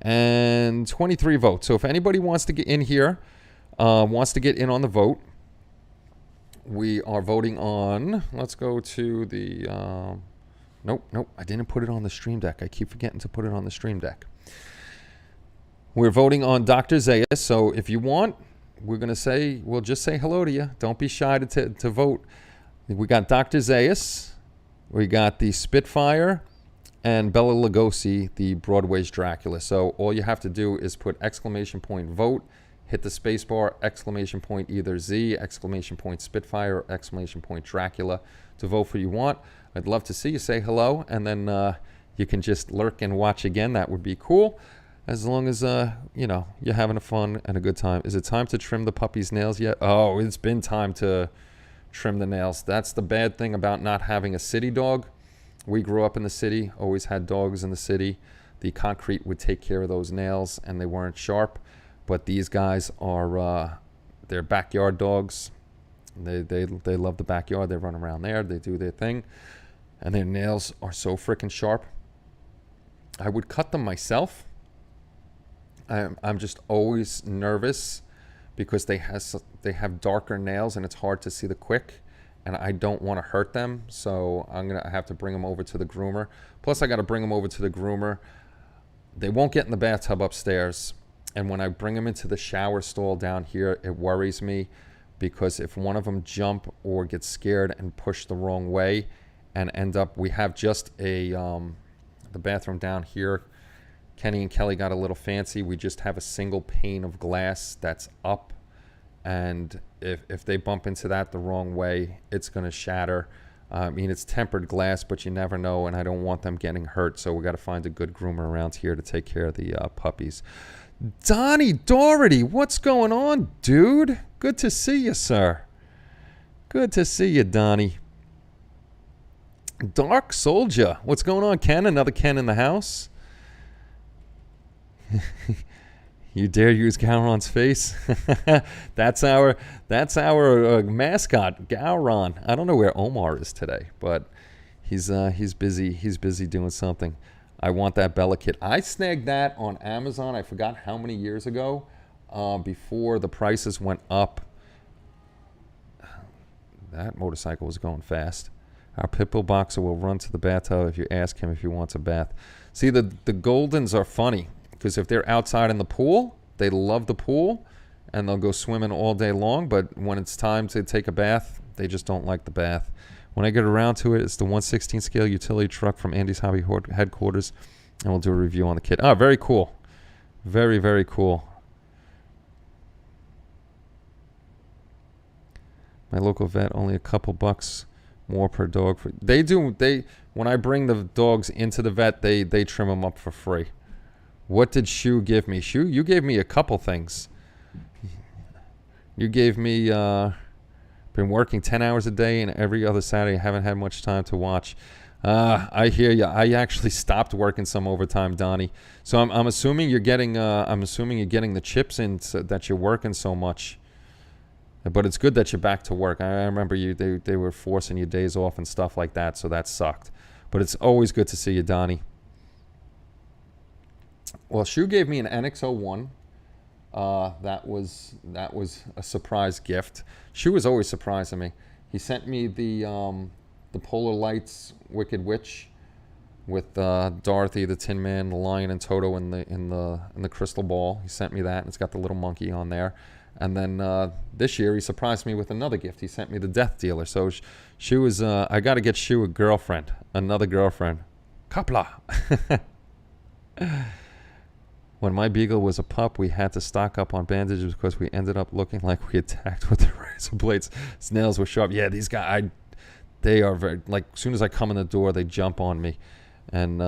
and 23 votes. So if anybody wants to get in here, wants to get in on the vote, we are voting on, let's go to the, nope, I didn't put it on the Stream Deck. I keep forgetting to put it on the Stream Deck. We're voting on Dr. Zayas, so if you want, we'll just say hello to you. Don't be shy to vote. We got Dr. Zayas, we got the Spitfire, and Bela Lugosi, the Broadway's Dracula. So all you have to do is put exclamation point vote, hit the space bar, exclamation point either Z, exclamation point Spitfire, or exclamation point Dracula to vote for you want. I'd love to see you. Say hello, and then you can just lurk and watch again. That would be cool. As long as, you're having a fun and a good time. Is it time to trim the puppy's nails yet? Oh, it's been time to trim the nails. That's the bad thing about not having a city dog. We grew up in the city, always had dogs in the city. The concrete would take care of those nails, and they weren't sharp. But these guys are, they're backyard dogs. They love the backyard. They run around there. They do their thing. And their nails are so freaking sharp. I would cut them myself. I'm just always nervous because they have darker nails and it's hard to see the quick, and I don't want to hurt them, so I have to bring them over to the groomer. Plus I got to bring them over to the groomer. They won't get in the bathtub upstairs, and when I bring them into the shower stall down here, it worries me because if one of them jump or get scared and push the wrong way and end up, we have just the bathroom down here. Kenny and Kelly got a little fancy. We just have a single pane of glass that's up, and if they bump into that the wrong way, it's going to shatter. I mean, it's tempered glass, but you never know, and I don't want them getting hurt, so we got to find a good groomer around here to take care of the puppies. Donnie Doherty, what's going on, dude? Good to see you, sir. Good to see you, Donnie. Dark Soldier, what's going on, Ken? Another Ken in the house. You dare use Gowron's face? That's our mascot, Gowron. I don't know where Omar is today, but he's busy. He's busy doing something. I want that Bella kit. I snagged that on Amazon. I forgot how many years ago, before the prices went up. That motorcycle was going fast. Our pitbull boxer will run to the bathtub if you ask him if he wants a bath. See, the Goldens are funny. Because if they're outside in the pool, they love the pool, and they'll go swimming all day long. But when it's time to take a bath, they just don't like the bath. When I get around to it, it's the 1/16 scale utility truck from Andy's Hobby headquarters, and we'll do a review on the kit. Oh, very cool. Very, very cool. My local vet, only a couple bucks more per dog. When I bring the dogs into the vet, they trim them up for free. What did Shu give me? Shu, you gave me a couple things. You gave me, been working 10 hours a day, and every other Saturday I haven't had much time to watch. I hear you. I actually stopped working some overtime, Donnie. So I'm assuming you're getting the chips in so that you're working so much. But it's good that you're back to work. I remember they were forcing you days off and stuff like that, so that sucked. But it's always good to see you, Donnie. Well, Shu gave me an NX-01. That was a surprise gift. Shu was always surprising me. He sent me the Polar Lights Wicked Witch with Dorothy, the Tin Man, the Lion, and Toto in the crystal ball. He sent me that, and it's got the little monkey on there. And then this year he surprised me with another gift. He sent me the Death Dealer. So Shu was I got to get Shu a girlfriend, another girlfriend. Kapla. When my beagle was a pup, we had to stock up on bandages because we ended up looking like we attacked with the razor blades. His nails were sharp. Yeah, these guys, they are very, like, as soon as I come in the door, they jump on me. And,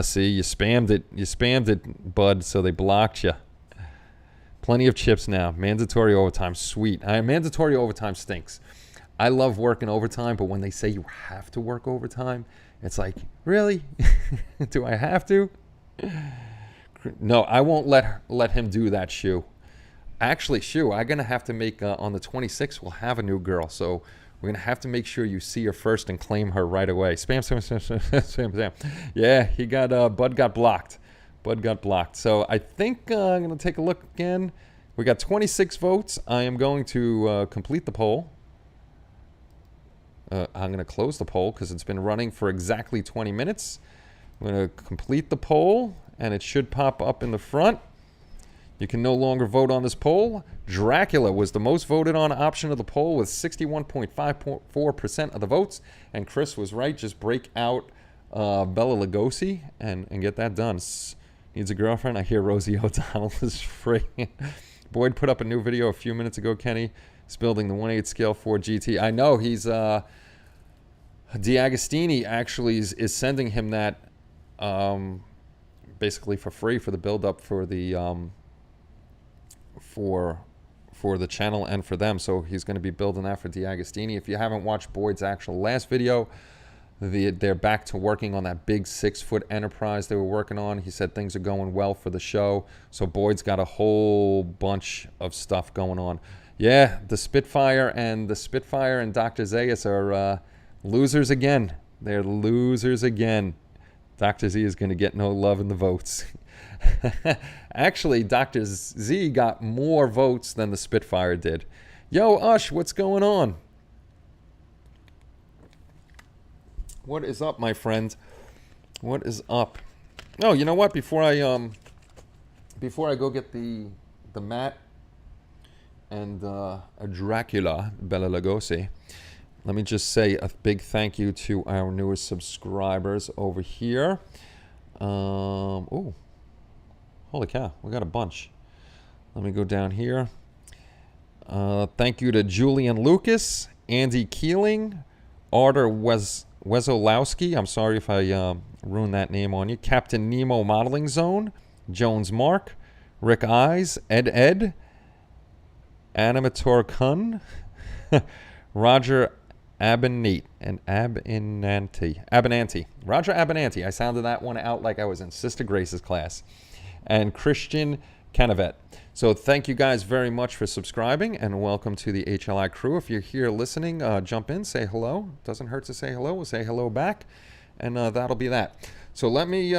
see, you spammed it, bud, so they blocked you. Plenty of chips now. Mandatory overtime, sweet. Mandatory overtime stinks. I love working overtime, but when they say you have to work overtime, it's like, really? Do I have to? No, I won't let him do that, Shu. Actually, Shu, I'm going to have to make, on the 26th, we'll have a new girl. So we're going to have to make sure you see her first and claim her right away. Spam, spam, spam, spam, spam, spam. Yeah, he got, Bud got blocked. Bud got blocked. So I think I'm going to take a look again. We got 26 votes. I am going to complete the poll. I'm going to close the poll because it's been running for exactly 20 minutes. I'm going to complete the poll, and it should pop up in the front. You can no longer vote on this poll. Dracula was the most voted on option of the poll with 61.54% of the votes. And Chris was right. Just break out Bella Lugosi and get that done. Needs a girlfriend? I hear Rosie O'Donnell is free. Boyd put up a new video a few minutes ago, Kenny. He's building the 1/8 scale Ford GT. I know he's... D'Agostini actually is sending him that basically for free for the build-up for the for the channel and for them. So he's going to be building that for D'Agostini. If you haven't watched Boyd's actual last video, they're back to working on that big 6-foot Enterprise they were working on. He said things are going well for the show. So Boyd's got a whole bunch of stuff going on. Yeah, the Spitfire and Dr. Zayas are losers again. They're losers again. Dr. Z is going to get no love in the votes. Actually, Dr. Z got more votes than the Spitfire did. Yo, Ush, what's going on? What is up, my friend? What is up? Oh, you know what? Before I go get the mat and a Dracula, Bela Lugosi, let me just say a big thank you to our newest subscribers over here. Oh, holy cow, we got a bunch. Let me go down here. Thank you to Julian Lucas, Andy Keeling, Arter Wezolowski. I'm sorry if I ruined that name on you. Captain Nemo Modeling Zone, Jones Mark, Rick Eyes, Ed, Animator Kun, Roger Abernate and Abernanti. Roger Abernanti. I sounded that one out like I was in Sister Grace's class. And Christian Canavet. So thank you guys very much for subscribing, and welcome to the HLI crew. If you're here listening, jump in, say hello. Doesn't hurt to say hello. We'll say hello back, and that'll be that. So let me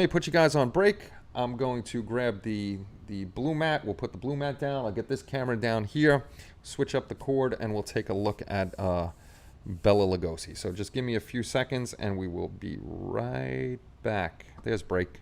put you guys on break. I'm going to grab the blue mat. We'll put the blue mat down. I'll get this camera down here, switch up the cord, and we'll take a look at Bela Lugosi. So just give me a few seconds and we will be right back. There's break.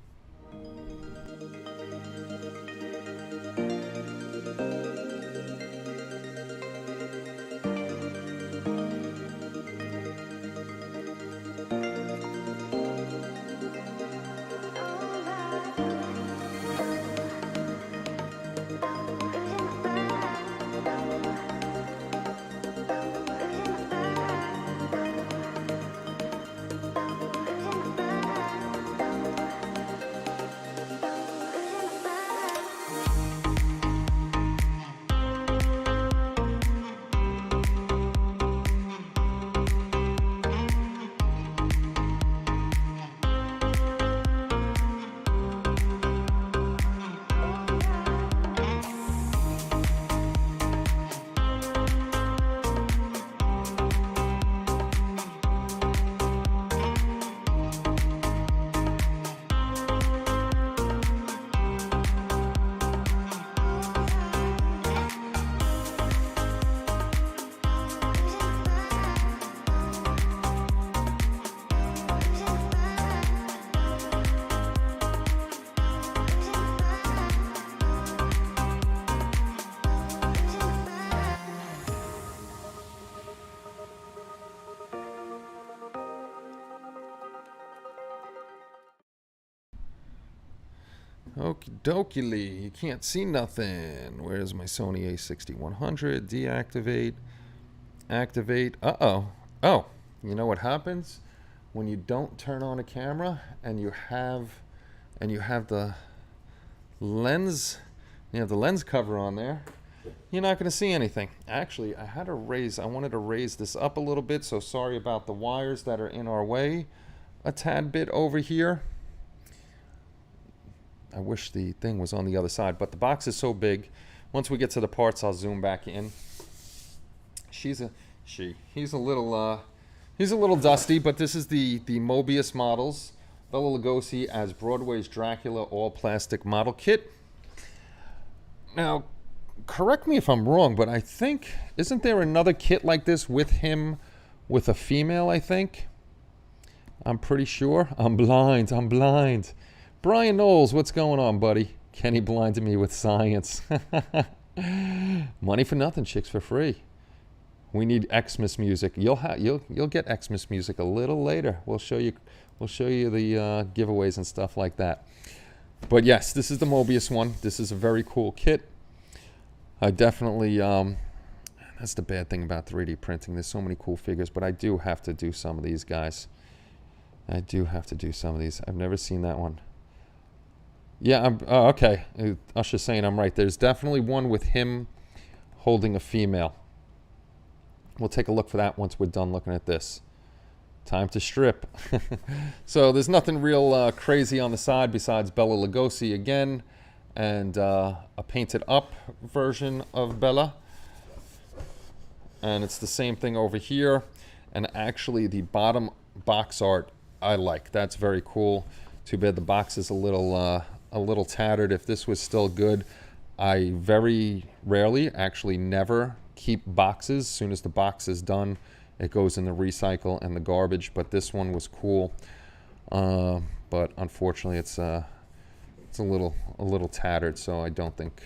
Okie dokie, you can't see nothing. Where's my Sony a6100? Deactivate. Activate. Uh-oh. Oh, you know what happens when you don't turn on a camera and you have the lens, cover on there, you're not going to see anything. Actually, I wanted to raise this up a little bit, so sorry about the wires that are in our way a tad bit over here. I wish the thing was on the other side, but the box is so big. Once we get to the parts, I'll zoom back in. He's a little dusty, but this is the Mobius models. Bela Lugosi as Broadway's Dracula all-plastic model kit. Now, correct me if I'm wrong, but I think, isn't there another kit like this with him, with a female, I think? I'm pretty sure. I'm blind. Brian Knowles, what's going on, buddy? Kenny blinded me with science. Money for nothing, chicks for free. We need Xmas music. You'll get Xmas music a little later. We'll show you the giveaways and stuff like that. But yes, this is the Mobius one. This is a very cool kit. I definitely that's the bad thing about 3D printing. There's so many cool figures, but I do have to do some of these guys. I've never seen that one. Yeah, okay. Usher's saying I'm right. There's definitely one with him holding a female. We'll take a look for that once we're done looking at this. Time to strip. So there's nothing real crazy on the side besides Bela Lugosi again, and a painted up version of Bela. And it's the same thing over here. And actually the bottom box art I like. That's very cool. Too bad the box is a little tattered. If this was still good, I very rarely, actually never, keep boxes. As soon as the box is done, it goes in the recycle and the garbage. But this one was cool. But unfortunately, it's a little tattered. So I don't think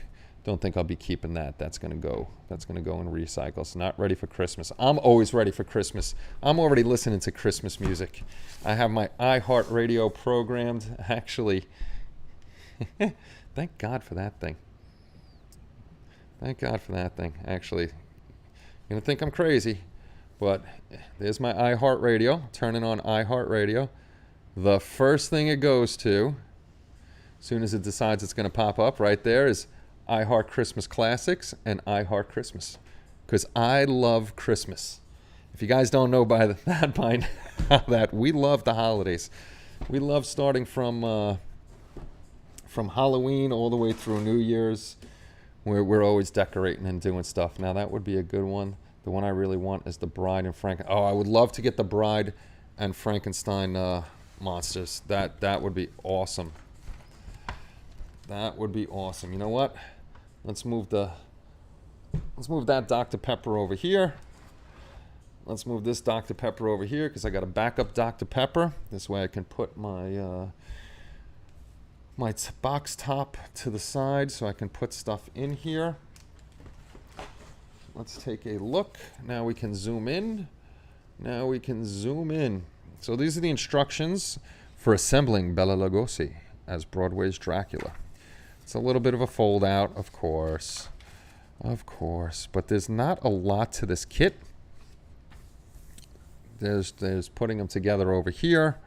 I'll be keeping that. That's gonna go in recycle. It's not ready for Christmas. I'm always ready for Christmas. I'm already listening to Christmas music. I have my iHeartRadio programmed. Actually, thank God for that thing. Actually, you're gonna think I'm crazy, but there's my iHeartRadio. Turning on iHeartRadio. The first thing it goes to, as soon as it decides it's gonna pop up, right there is iHeart Christmas Classics and iHeart Christmas, because I love Christmas. If you guys don't know by that we love the holidays. We love starting from Halloween all the way through New Year's, where we're always decorating and doing stuff. Now that would be a good one. The one I really want is the Bride and Frankenstein. Oh, I would love to get the Bride and Frankenstein monsters. That would be awesome. That would be awesome. You know what? Let's move that Dr. Pepper over here. Let's move this Dr. Pepper over here because I got a backup Dr. Pepper. This way I can put my box top to the side so I can put stuff in here. Let's take a look. Now we can zoom in. So these are the instructions for assembling Bela Lugosi as Broadway's Dracula. It's a little bit of a fold out, of course, but there's not a lot to this kit. There's putting them together over here.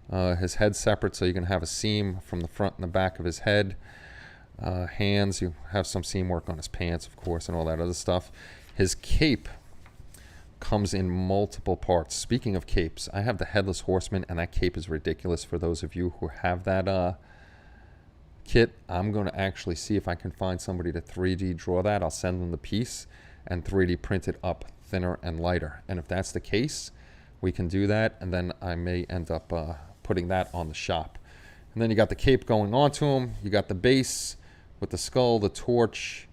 His head separate, so you can have a seam from the front and the back of his head. Hands, you have some seam work on his pants, of course, and all that other stuff. His cape comes in multiple parts. Speaking of capes, I have the Headless Horseman, and that cape is ridiculous. For those of you who have that kit, I'm going to actually see if I can find somebody to 3D draw that. I'll send them the piece and 3D print it up thinner and lighter. And if that's the case, we can do that, and then I may end up putting that on the shop. And then you got the cape going onto him. You got the base with the skull, the torch,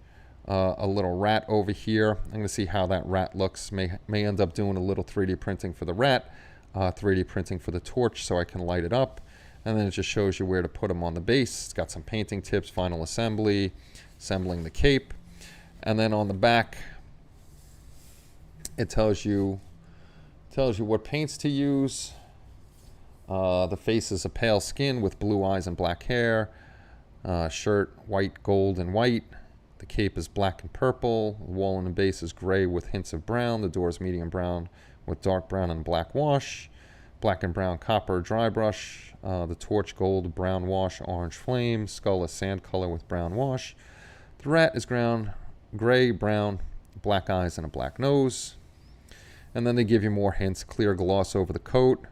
a little rat over here. I'm going to see how that rat looks. May end up doing a little 3D printing for the rat, 3D printing for the torch so I can light it up. And then it just shows you where to put them on the base. It's got some painting tips, final assembly, assembling the cape. And then on the back, it tells you what paints to use. The face is a pale skin with blue eyes and black hair. Shirt, white, gold, and white. The cape is black and purple. The wall and the base is gray with hints of brown. The door is medium brown with dark brown and black wash. Black and brown copper dry brush. The torch gold, brown wash, orange flame. Skull is sand color with brown wash. The rat is gray, brown, black eyes, and a black nose. And then they give you more hints. Clear gloss over the coat.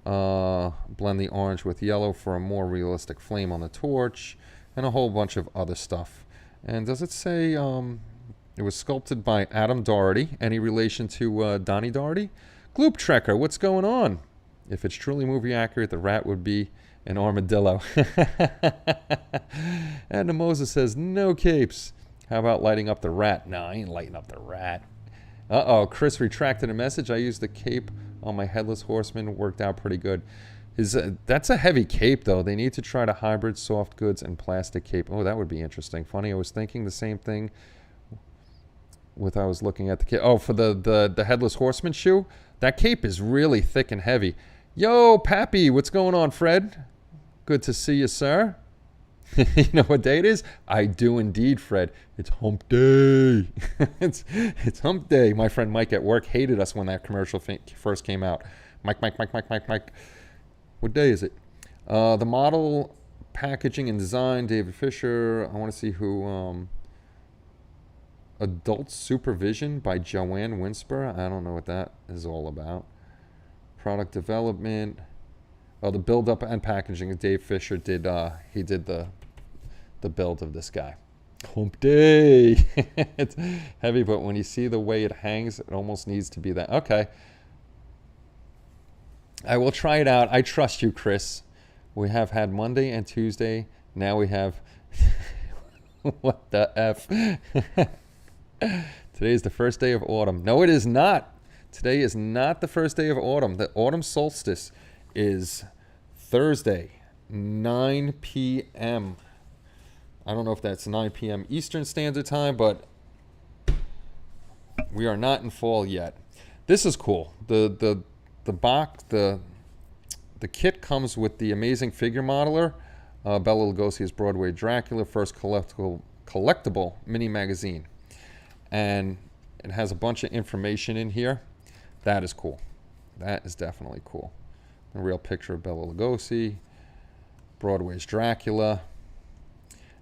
Blend the orange with yellow for a more realistic flame on the torch. And a whole bunch of other stuff. And does it say it was sculpted by Adam Doherty? Any relation to Donnie Doherty? Gloop Trekker, what's going on? If it's truly movie accurate, the rat would be an armadillo. And the Moses says, no capes. How about lighting up the rat? No, I ain't lighting up the rat. Uh-oh, Chris retracted a message. I used the cape on my Headless Horseman. Worked out pretty good. That's a heavy cape, though. They need to try to hybrid soft goods and plastic cape. Oh, that would be interesting. Funny, I was thinking the same thing with I was looking at the cape. Oh, for the Headless Horseman shoe? That cape is really thick and heavy. Yo, Pappy, what's going on, Fred? Good to see you, sir. You know what day it is? I do indeed, Fred. It's hump day. it's hump day. My friend Mike at work hated us when that commercial first came out. Mike. What day is it? The model, packaging, and design, David Fisher. I want to see who... Adult Supervision by Joanne Winsper. I don't know what that is all about. Product development. Oh, the build-up and packaging. Dave Fisher did. He did the build of this guy. Hump day. It's heavy, but when you see the way it hangs, it almost needs to be that. Okay. I will try it out. I trust you, Chris. We have had Monday and Tuesday. Now we have... What the F? Today is the first day of autumn. No, it is not. Today is not the first day of autumn. The autumn solstice is Thursday, 9 p.m. I don't know if that's 9 p.m. Eastern Standard Time, but we are not in fall yet. This is cool. The kit comes with the amazing figure modeler, Bela Lugosi's Broadway Dracula, first collectible mini magazine. And it has a bunch of information in here. That is cool. That is definitely cool. A real picture of Bela Lugosi, Broadway's Dracula.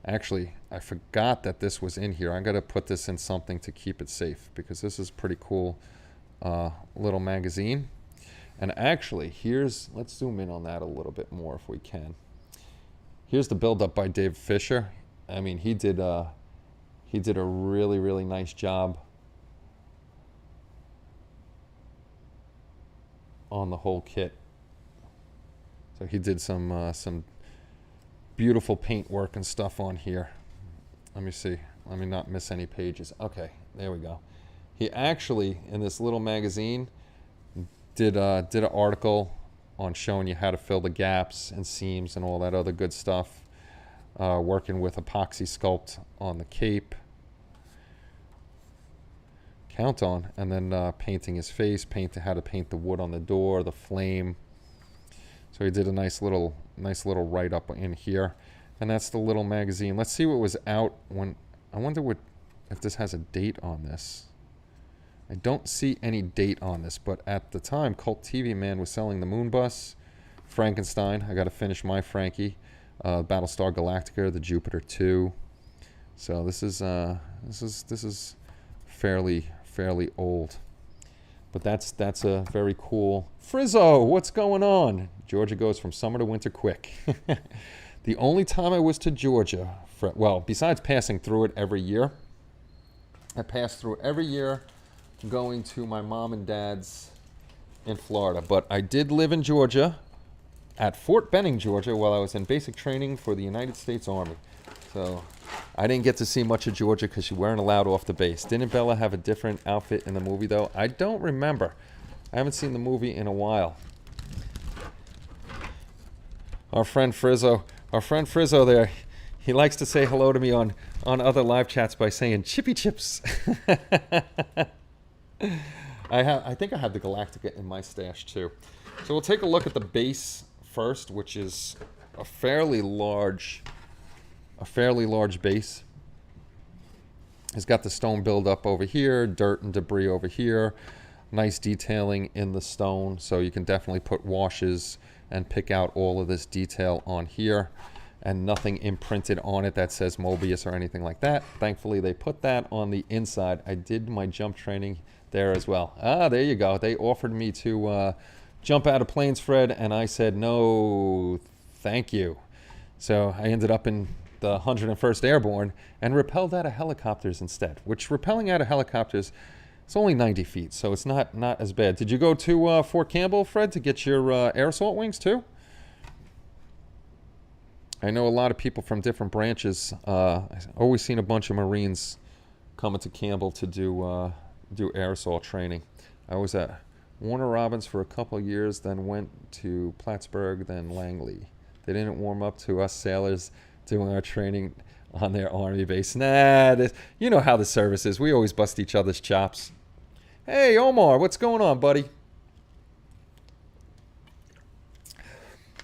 Actually, I forgot that this was in here. I got to put this in something to keep it safe because this is pretty cool little magazine. And actually, let's zoom in on that a little bit more if we can. Here's the build-up by Dave Fisher. I mean, he did a really, really nice job on the whole kit. So he did some beautiful paint work and stuff on here. Let me see. Let me not miss any pages. Okay, there we go. He actually, in this little magazine, did an article on showing you how to fill the gaps and seams and all that other good stuff. Working with epoxy sculpt on the cape. Count on, and then painting his face, how to paint the wood on the door, the flame. So he did a nice little write-up in here, and that's the little magazine. Let's see what was out when. I wonder if this has a date on this. I don't see any date on this, but at the time, Cult TV Man was selling the Moon Bus, Frankenstein. I got to finish my Frankie, Battlestar Galactica, the Jupiter 2. So this is fairly old, but that's a very cool. Frizzo, what's going on? Georgia goes from summer to winter quick. The only time I was to Georgia, well, besides passing through it every year, I passed through it every year going to my mom and dad's in Florida. But I did live in Georgia at Fort Benning, Georgia, while I was in basic training for the United States Army. So I didn't get to see much of Georgia because you weren't allowed off the base. Didn't Bella have a different outfit in the movie, though? I don't remember. I haven't seen the movie in a while. Our friend Frizzo there, he likes to say hello to me on other live chats by saying Chippy Chips. I think I have the Galactica in my stash too. So we'll take a look at the base first, which is a fairly large a fairly large base. It's got the stone buildup over here, dirt and debris over here. Nice detailing in the stone, so you can definitely put washes and pick out all of this detail on here, and nothing imprinted on it that says Mobius or anything like that. Thankfully, they put that on the inside. I did my jump training there as well. Ah, there you go. They offered me to jump out of planes, Fred, and I said no, thank you. So I ended up in the 101st Airborne and rappelled out of helicopters instead, which rappelling out of helicopters, it's only 90 feet, so it's not as bad. Did you go to Fort Campbell, Fred, to get your air assault wings too? I know a lot of people from different branches. I've always seen a bunch of Marines coming to Campbell to do air assault training. I was at Warner Robins for a couple of years, then went to Plattsburgh, then Langley. They didn't warm up to us sailors doing our training on their Army base. Nah, you know how the service is. We always bust each other's chops. Hey, Omar, what's going on, buddy?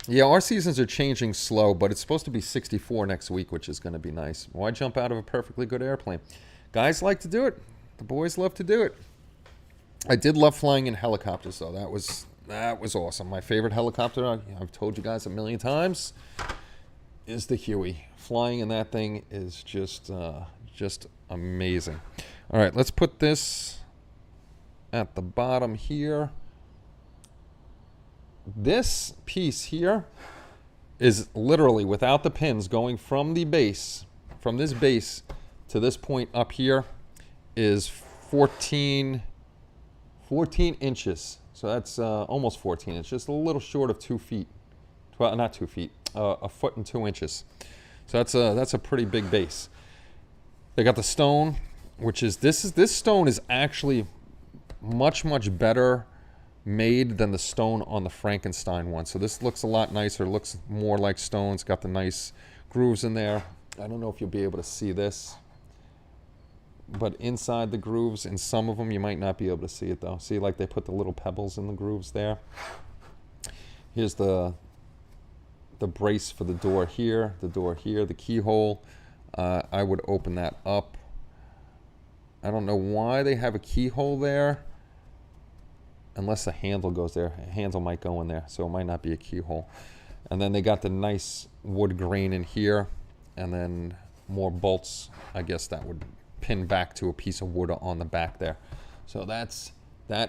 Yeah, our seasons are changing slow, but it's supposed to be 64 next week, which is going to be nice. Why jump out of a perfectly good airplane? Guys like to do it. The boys love to do it. I did love flying in helicopters, though. That was awesome. My favorite helicopter, I've told you guys a million times, is the Huey. Flying in that thing is just amazing. All right, let's put this at the bottom here. This piece here is literally, without the pins, going from the base, from this base to this point up here, is 14 inches. So that's almost 14 inches, just a little short of 2 feet. Well, not 2 feet, a foot and 2 inches. So that's a pretty big base. They got the stone, which is this stone is actually much better made than the stone on the Frankenstein one. So this looks a lot nicer, looks more like stone. It's got the nice grooves in there. I don't know if you'll be able to see this, but inside the grooves, in some of them, you might not be able to see it though. See, like they put the little pebbles in the grooves there. Here's the brace for the door here, the keyhole. I would open that up. I don't know why they have a keyhole there, unless the handle goes there. A handle might go in there, so it might not be a keyhole. And then they got the nice wood grain in here, and then more bolts, I guess, that would pin back to a piece of wood on the back there. So that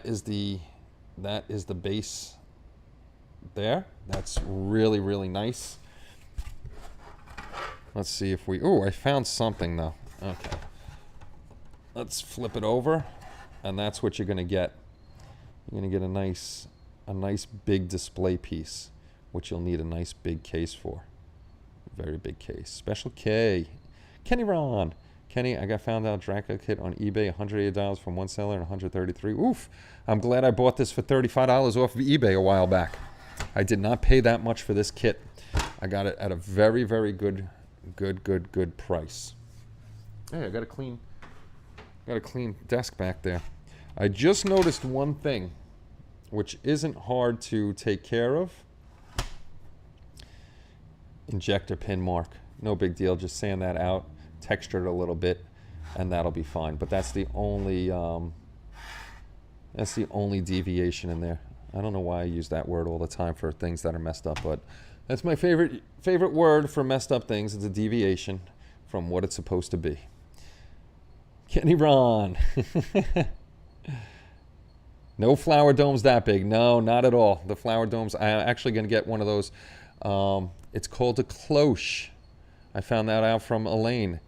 is the base there. That's really nice. Let's see if we, I found something though. Okay. Let's flip it over, and that's what you're gonna get. You're gonna get a nice big display piece, which you'll need a nice big case for. Very big case. Special K. Kenny Ron. Kenny, I found out Dracula kit on eBay, $180 from one seller and $133. Oof. I'm glad I bought this for $35 off of eBay a while back. I did not pay that much for this kit. I got it at a very good price. Hey, I got a clean desk back there. I just noticed one thing, which isn't hard to take care of. Injector pin mark. No big deal. Just sand that out, texture it a little bit, and that'll be fine. But that's the only deviation in there. I don't know why I use that word all the time for things that are messed up, but that's my favorite word for messed up things. It's a deviation from what it's supposed to be. Kenny Ron. No flower domes that big. No, not at all. The flower domes, I'm actually going to get one of those. It's called a cloche. I found that out from Elaine.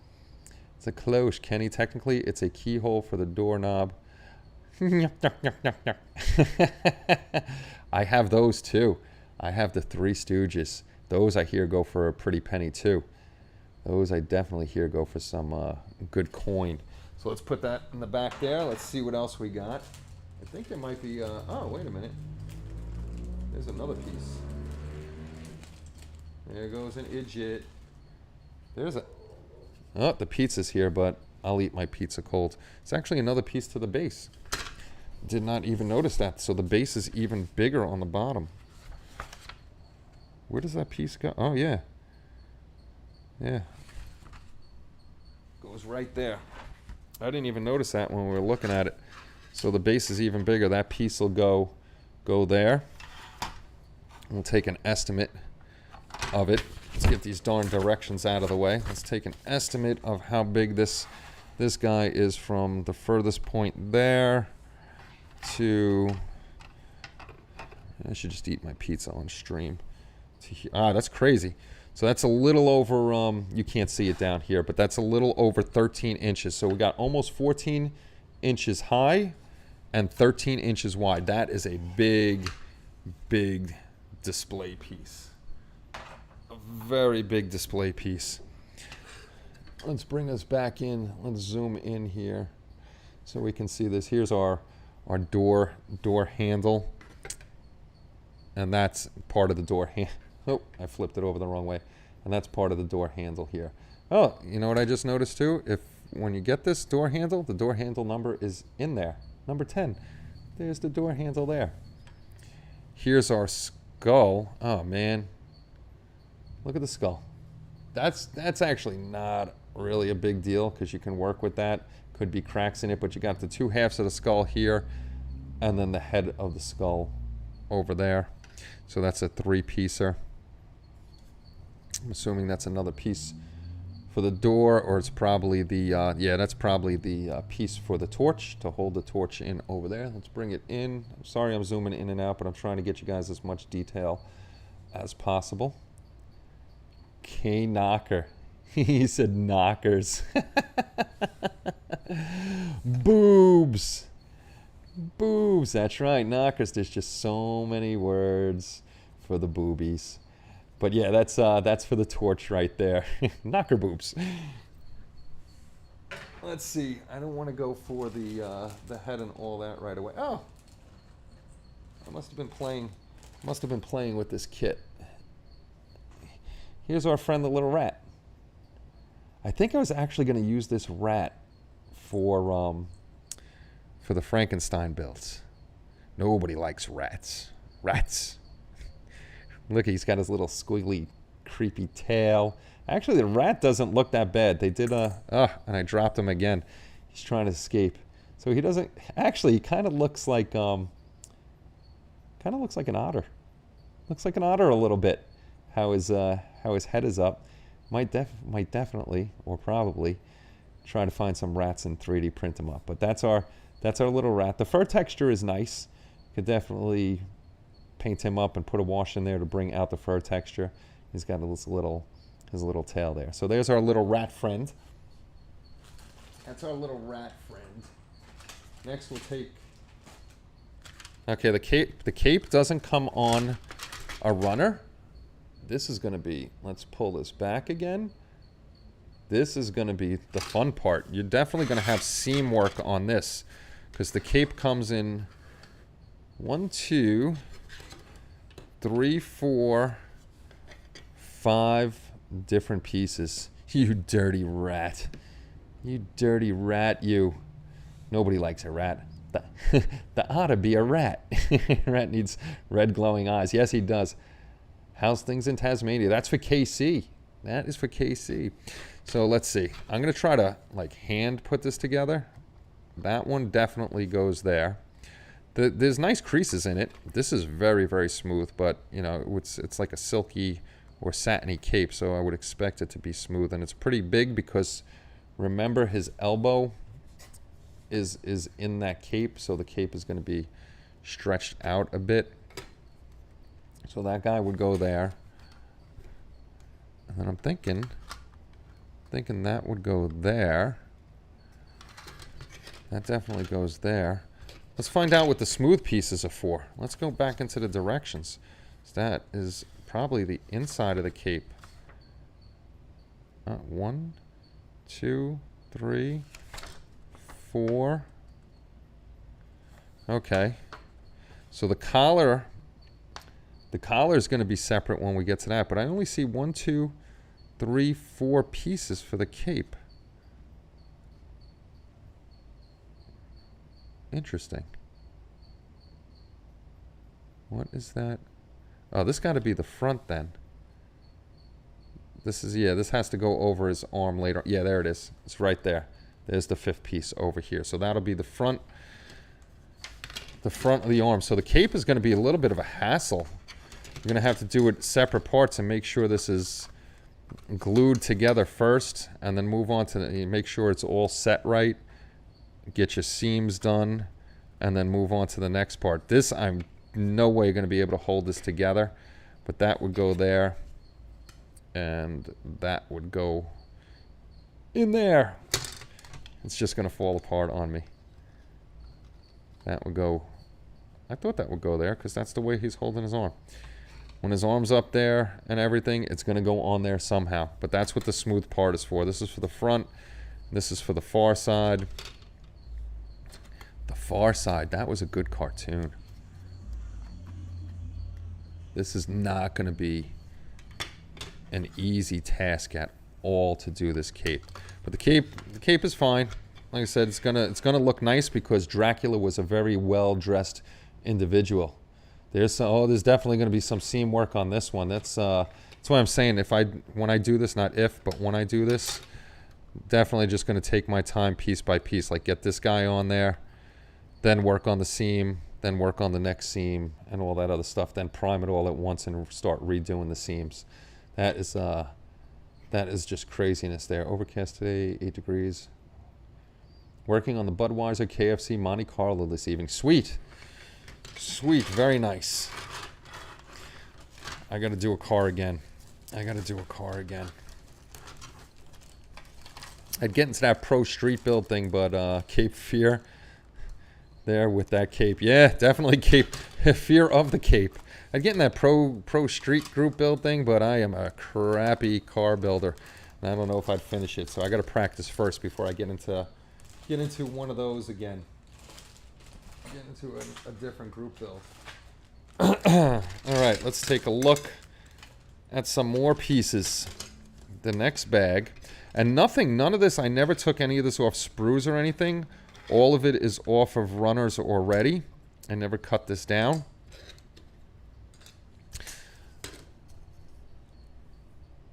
It's a cloche, Kenny. Technically, it's a keyhole for the doorknob. I have those too. I have the Three Stooges. Those I hear go for a pretty penny too. Those I definitely hear go for some good coin. So let's put that in the back there. Let's see what else we got. I think there might be, oh, wait a minute. There's another piece. There goes an idiot. There's the pizza's here, but I'll eat my pizza cold. It's actually another piece to the base. Did not even notice that. So the base is even bigger on the bottom. Where does that piece go? Oh, yeah. Yeah. goes right there. I didn't even notice that when we were looking at it. So the base is even bigger. That piece will go there. We'll take an estimate of it. Let's get these darn directions out of the way. Let's take an estimate of how big this guy is from the furthest point there to... I should just eat my pizza on stream. That's crazy. So that's a little over, you can't see it down here, but that's a little over 13 inches. So we got almost 14 inches high and 13 inches wide. That is a big, big display piece. A very big display piece. Let's bring us back in. Let's zoom in here so we can see this. Here's our door handle. And that's part of the door handle. Oh, I flipped it over the wrong way. And that's part of the door handle here. Oh, you know what I just noticed too? When you get this door handle, the door handle number is in there. Number 10. There's the door handle there. Here's our skull. Oh man. Look at the skull. That's actually not really a big deal because you can work with that. Could be cracks in it, but you got the two halves of the skull here and then the head of the skull over there. So that's a 3-piecer. I'm assuming that's another piece for the door, or it's probably the, yeah, that's probably the piece for the torch, to hold the torch in over there. Let's bring it in. I'm sorry I'm zooming in and out, but I'm trying to get you guys as much detail as possible. K-knocker. He said knockers. Boobs. Boobs, that's right, knockers. There's just so many words for the boobies. But yeah, that's for the torch right there. Knocker boobs. Let's see. I don't want to go for the head and all that right away. Oh, I must have been playing with this kit. Here's our friend the little rat. I think I was actually going to use this rat for the Frankenstein builds. Nobody likes rats. Rats. Look, he's got his little squiggly, creepy tail. Actually, the rat doesn't look that bad. They did and I dropped him again. He's trying to escape. So he doesn't, actually, he kind of looks like an otter. Looks like an otter a little bit. How his head is up. Might definitely, or probably, try to find some rats and 3D print them up. But that's our little rat. The fur texture is nice. Could definitely paint him up and put a wash in there to bring out the fur texture. He's got his little tail there. So there's our little rat friend. That's our little rat friend. Next we'll take... Okay, the cape doesn't come on a runner. This is going to be... Let's pull this back again. This is going to be the fun part. You're definitely going to have seam work on this because the cape comes in 1, 2, 3, 4, 5 different pieces. You dirty rat. You dirty rat, you. Nobody likes a rat. That ought to be a rat. Rat needs red glowing eyes. Yes, he does. How's things in Tasmania? That's for KC. That is for KC. So let's see. I'm going to try to like hand put this together. That one definitely goes there. There's nice creases in it. This is very, very smooth, but you know, it's like a silky or satiny cape, so I would expect it to be smooth. And it's pretty big because remember his elbow is in that cape, so the cape is going to be stretched out a bit. So that guy would go there. And then I'm thinking that would go there. That definitely goes there. Let's find out what the smooth pieces are for. Let's go back into the directions. So that is probably the inside of the cape. 1, 2, 3, 4. Okay. So the collar is going to be separate when we get to that, but I only see 1, 2, 3, 4 pieces for the cape. Interesting. What is that? Oh, this got to be the front then. This is, yeah, this has to go over his arm later. Yeah, there it is. It's right there. There's the 5th piece over here. So that'll be the front of the arm. So the cape is going to be a little bit of a hassle. You're going to have to do it separate parts and make sure this is glued together first, and then move on to make sure it's all set right. Get your seams done, and then move on to the next part. This, I'm no way going to be able to hold this together, but that would go there, and that would go in there. It's just going to fall apart on me. That would go, I thought that would go there because that's the way he's holding his arm. When his arm's up there and everything, it's going to go on there somehow. But that's what the smooth part is for. This is for the front. This is for the far side. The Far Side, that was a good cartoon. This is not going to be an easy task at all to do this cape. But the cape is fine. Like I said, it's gonna look nice because Dracula was a very well-dressed individual. There's definitely going to be some seam work on this one. That's why I'm saying when I do this, not if, but when I do this, definitely just going to take my time piece by piece. Like get this guy on there, then work on the seam, then work on the next seam and all that other stuff. Then prime it all at once and start redoing the seams. That is just craziness there. Overcast today, 8 degrees. Working on the Budweiser KFC Monte Carlo this evening. Sweet. Sweet, very nice. I got to do a car again. I'd get into that pro street build thing, but Cape Fear there with that cape. Yeah, definitely Cape Fear of the Cape. I'd get in that pro street group build thing, but I am a crappy car builder. And I don't know if I'd finish it, so I got to practice first before I get into one of those again. Get into a different group build. All right, let's take a look at some more pieces. The next bag. And none of this, I never took any of this off sprues or anything. All of it is off of runners already. I never cut this down.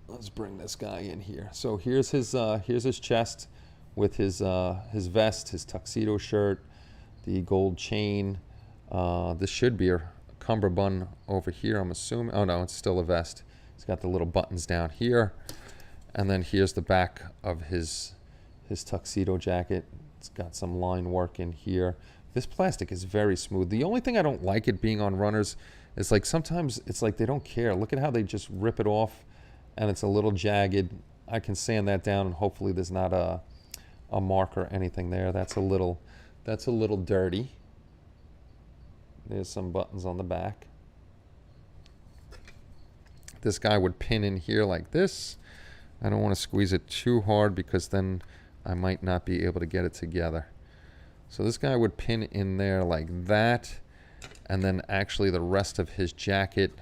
Let's bring this guy in here. So here's his chest with his vest, his tuxedo shirt, the gold chain. This should be a cummerbund over here, I'm assuming. Oh no, it's still a vest. It's got the little buttons down here. And then here's the back of his tuxedo jacket. It's got some line work in here. This plastic is very smooth. The only thing I don't like it being on runners is like sometimes it's like they don't care. Look at how they just rip it off and it's a little jagged. I can sand that down and hopefully there's not a mark or anything there. That's a little dirty. There's some buttons on the back. This guy would pin in here like this. I don't want to squeeze it too hard because then I might not be able to get it together. So this guy would pin in there like that, and then actually the rest of his jacket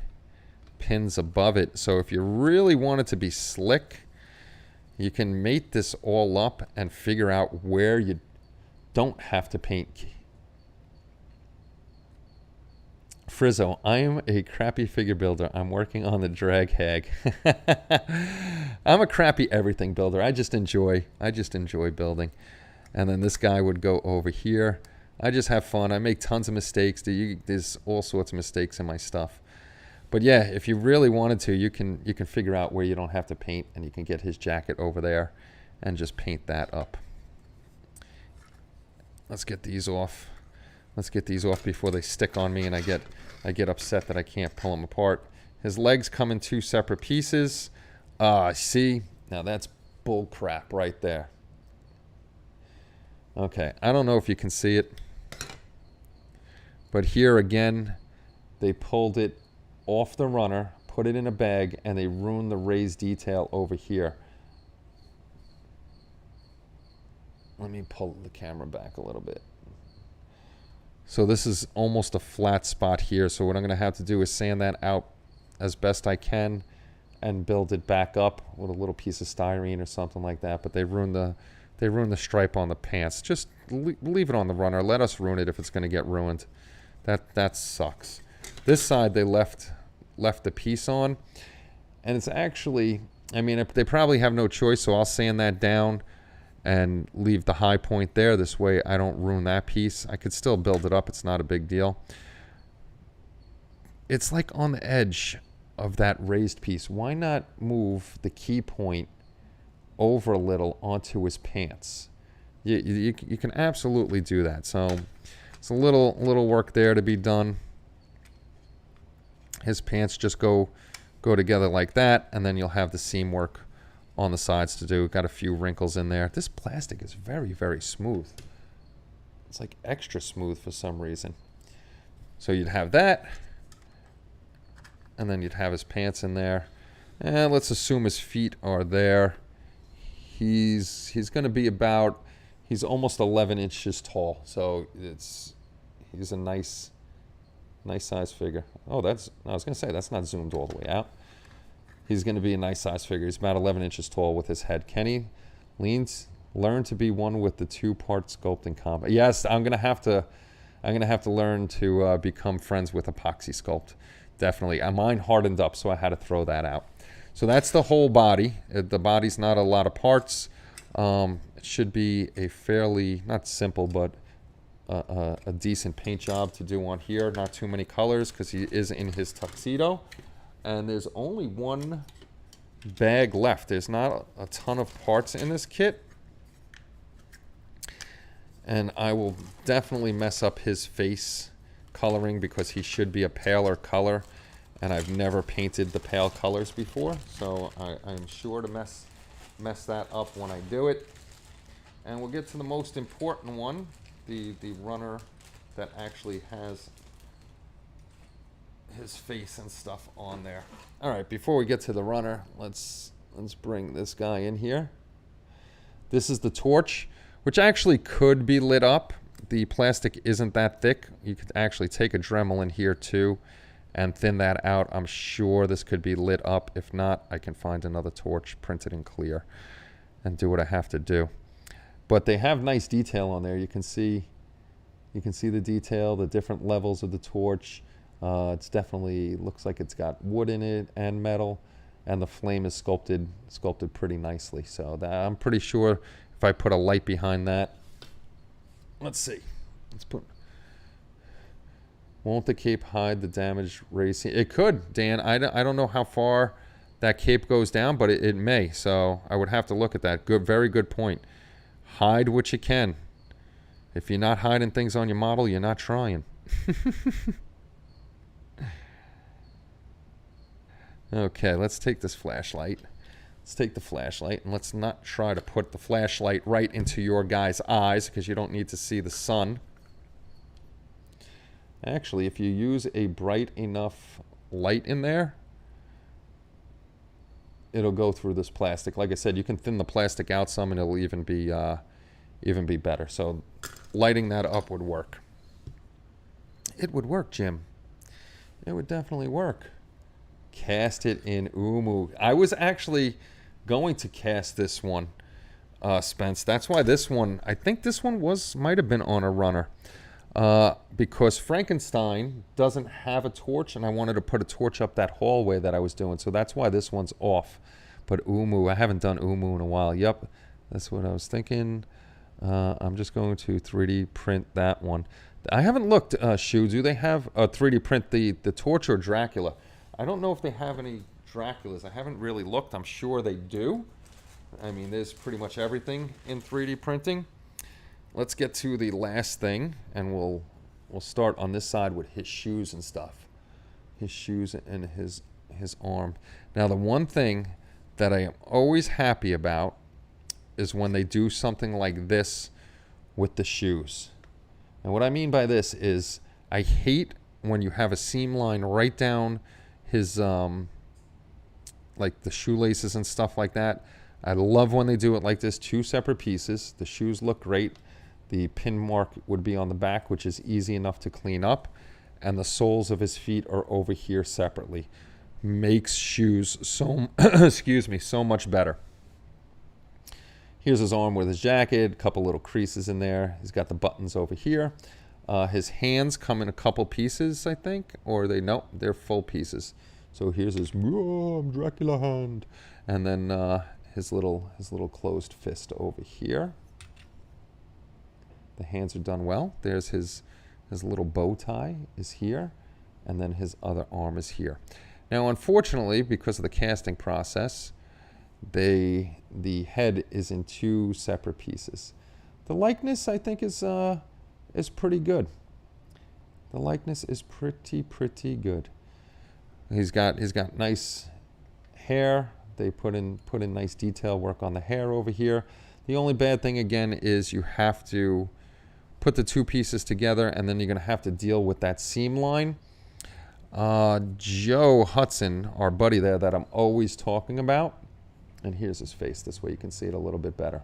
pins above it. So if you really want it to be slick, you can mate this all up and figure out where you don't have to paint. Frizzo, I am a crappy figure builder. I'm working on the drag hag. I'm a crappy everything builder. I just enjoy building. And then this guy would go over here. I just have fun. I make tons of mistakes. There's all sorts of mistakes in my stuff. But yeah, if you really wanted to, you can figure out where you don't have to paint, and you can get his jacket over there and just paint that up. Let's get these off. Let's get these off before they stick on me and I get upset that I can't pull them apart. His legs come in 2 separate pieces. See? Now that's bull crap right there. Okay, I don't know if you can see it. But here again, they pulled it off the runner, put it in a bag, and they ruined the raised detail over here. Let me pull the camera back a little bit. So this is almost a flat spot here. So what I'm going to have to do is sand that out as best I can and build it back up with a little piece of styrene or something like that. But they ruined the stripe on the pants. Just leave it on the runner. Let us ruin it if it's going to get ruined. That sucks. This side they left the piece on, and it's actually I mean, they probably have no choice, so I'll sand that down and leave the high point there. This way I don't ruin that piece. I could still build it up. It's not a big deal. It's like on the edge of that raised piece. Why not move the key point over a little onto his pants? You can absolutely do that. So it's a little work there to be done. His pants just go together like that, and then you'll have the seam work on the sides to do. Got a few wrinkles in there. This plastic is very, very smooth. It's like extra smooth for some reason. So you'd have that, and then you'd have his pants in there. And let's assume his feet are there. He's going to be about, he's almost 11 inches tall. So he's a nice size figure. Oh, I was going to say, that's not zoomed all the way out. He's going to be a nice size figure. He's about 11 inches tall with his head. Kenny learn to be one with the two-part sculpting combo. Yes, I'm going to have to learn to become friends with epoxy sculpt. Definitely. Mine hardened up, so I had to throw that out. So that's the whole body. The body's not a lot of parts. It should be a fairly, not simple, but a decent paint job to do on here. Not too many colors because he is in his tuxedo. And there's only one bag left. There's not a ton of parts in this kit. And I will definitely mess up his face coloring because he should be a paler color. And I've never painted the pale colors before. So I'm sure to mess that up when I do it. And we'll get to the most important one. The runner that actually has his face and stuff on there. All right, before we get to the runner, let's bring this guy in here. This is the torch, which actually could be lit up. The plastic isn't that thick. You could actually take a Dremel in here too and thin that out. I'm sure this could be lit up. If not, I can find another torch, print it in clear, and do what I have to do. But they have nice detail on there. You can see the detail, the different levels of the torch. It's definitely looks like it's got wood in it and metal, and the flame is sculpted pretty nicely. So I'm pretty sure if I put a light behind that, let's see, won't the cape hide the damaged racing? It could, Dan. I don't know how far that cape goes down, but it may. So I would have to look at that. Very good point. Hide what you can. If you're not hiding things on your model, you're not trying. Okay, let's take this flashlight. Let's take the flashlight, and let's not try to put the flashlight right into your guy's eyes because you don't need to see the sun. Actually, if you use a bright enough light in there, it'll go through this plastic. Like I said, you can thin the plastic out some, and it'll even be better. So lighting that up would work. It would work, Jim. It would definitely work. Cast it in Umu. I was actually going to cast this one, Spence. That's why this one, I think this one might have been on a runner. Because Frankenstein doesn't have a torch, and I wanted to put a torch up that hallway that I was doing. So that's why this one's off. But Umu, I haven't done Umu in a while. Yep, that's what I was thinking. I'm just going to 3D print that one. I haven't looked, Shu, do they have a 3D print the torch or Dracula? I don't know if they have any Draculas. I haven't really looked. I'm sure they do. I mean, there's pretty much everything in 3D printing. Let's get to the last thing, and we'll start on this side with his shoes and stuff. His shoes and his arm. Now, the one thing that I am always happy about is when they do something like this with the shoes. And what I mean by this is I hate when you have a seam line right down his like the shoelaces and stuff like that. I love when they do it like this, two separate pieces. The shoes look great. The pin mark would be on the back, which is easy enough to clean up, and the soles of his feet are over here separately. Makes shoes so excuse me, so much better. Here's his arm with his jacket, a couple little creases in there. He's got the buttons over here. His hands come in a couple pieces, I think, or nope, they're full pieces. So here's his Dracula hand, And then his little closed fist over here. The hands are done well. There's his little bow tie is here, and then his other arm is here. Now, unfortunately, because of the casting process, the head is in two separate pieces. The likeness, I think, is pretty good. The likeness is pretty good. He's got nice hair. They put in nice detail work on the hair over here. The only bad thing again is you have to put the two pieces together, and then you're going to have to deal with that seam line. Joe Hudson, our buddy there that I'm always talking about, and here's his face. This way you can see it a little bit better.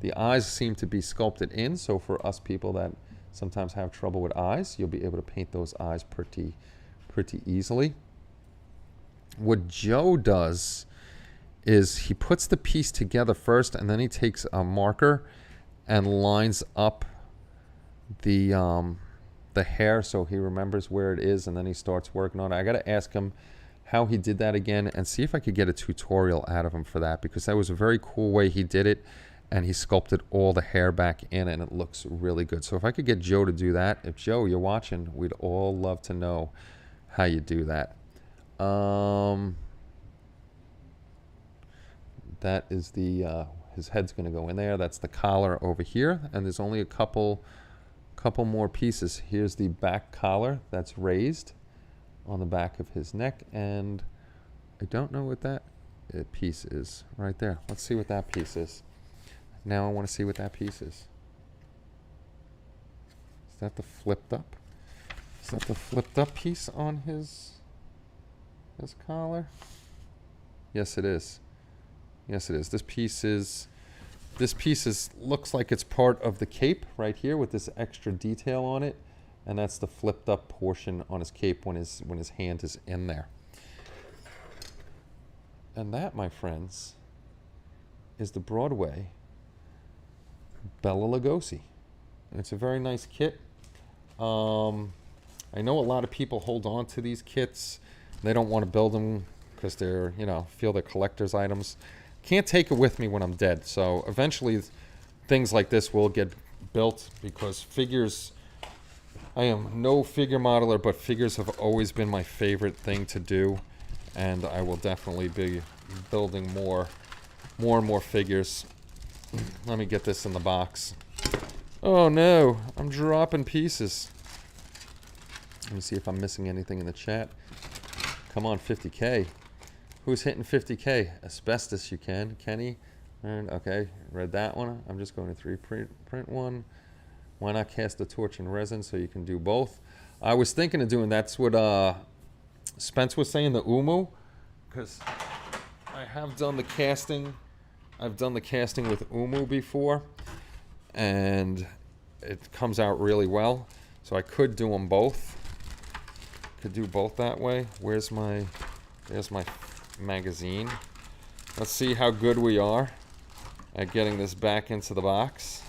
The eyes seem to be sculpted in, so for us people that sometimes have trouble with eyes, you'll be able to paint those eyes pretty easily. What Joe does is he puts the piece together first, and then he takes a marker and lines up the hair so he remembers where it is, and then he starts working on it. I got to ask him how he did that again and see if I could get a tutorial out of him for that, because that was a very cool way he did it, and he sculpted all the hair back in, and it looks really good. So if I could get Joe to do that, if Joe, you're watching, we'd all love to know how you do that. That is his head's going to go in there. That's the collar over here, and there's only a couple more pieces. Here's the back collar that's raised on the back of his neck, and I don't know what that piece is right there. Let's see what that piece is. Now I want to see what that piece is. Is that the flipped up? Is that the flipped up piece on his collar? Yes, it is. Yes, it is. This piece looks like it's part of the cape right here with this extra detail on it, and that's the flipped up portion on his cape when his hand is in there. And that, my friends, is the Broadway Bela Lugosi. And it's a very nice kit. I know a lot of people hold on to these kits. They don't want to build them because they're, feel they're collector's items. Can't take it with me when I'm dead. So eventually things like this will get built, because figures, I am no figure modeler, but figures have always been my favorite thing to do. And I will definitely be building more and more figures. Let me get this in the box. Oh no, I'm dropping pieces. Let me see if I'm missing anything in the chat. Come on, 50K. Who's hitting 50K? Asbestos, you can. Kenny. Okay, read that one. I'm just going to 3print one. Why not cast the torch in resin so you can do both? I was thinking of doing, that's what Spence was saying, the Umu, because I have done the casting. I've done the casting with Umu before, and it comes out really well. So I could do them both. Could do both that way. There's my magazine. Let's see how good we are at getting this back into the box.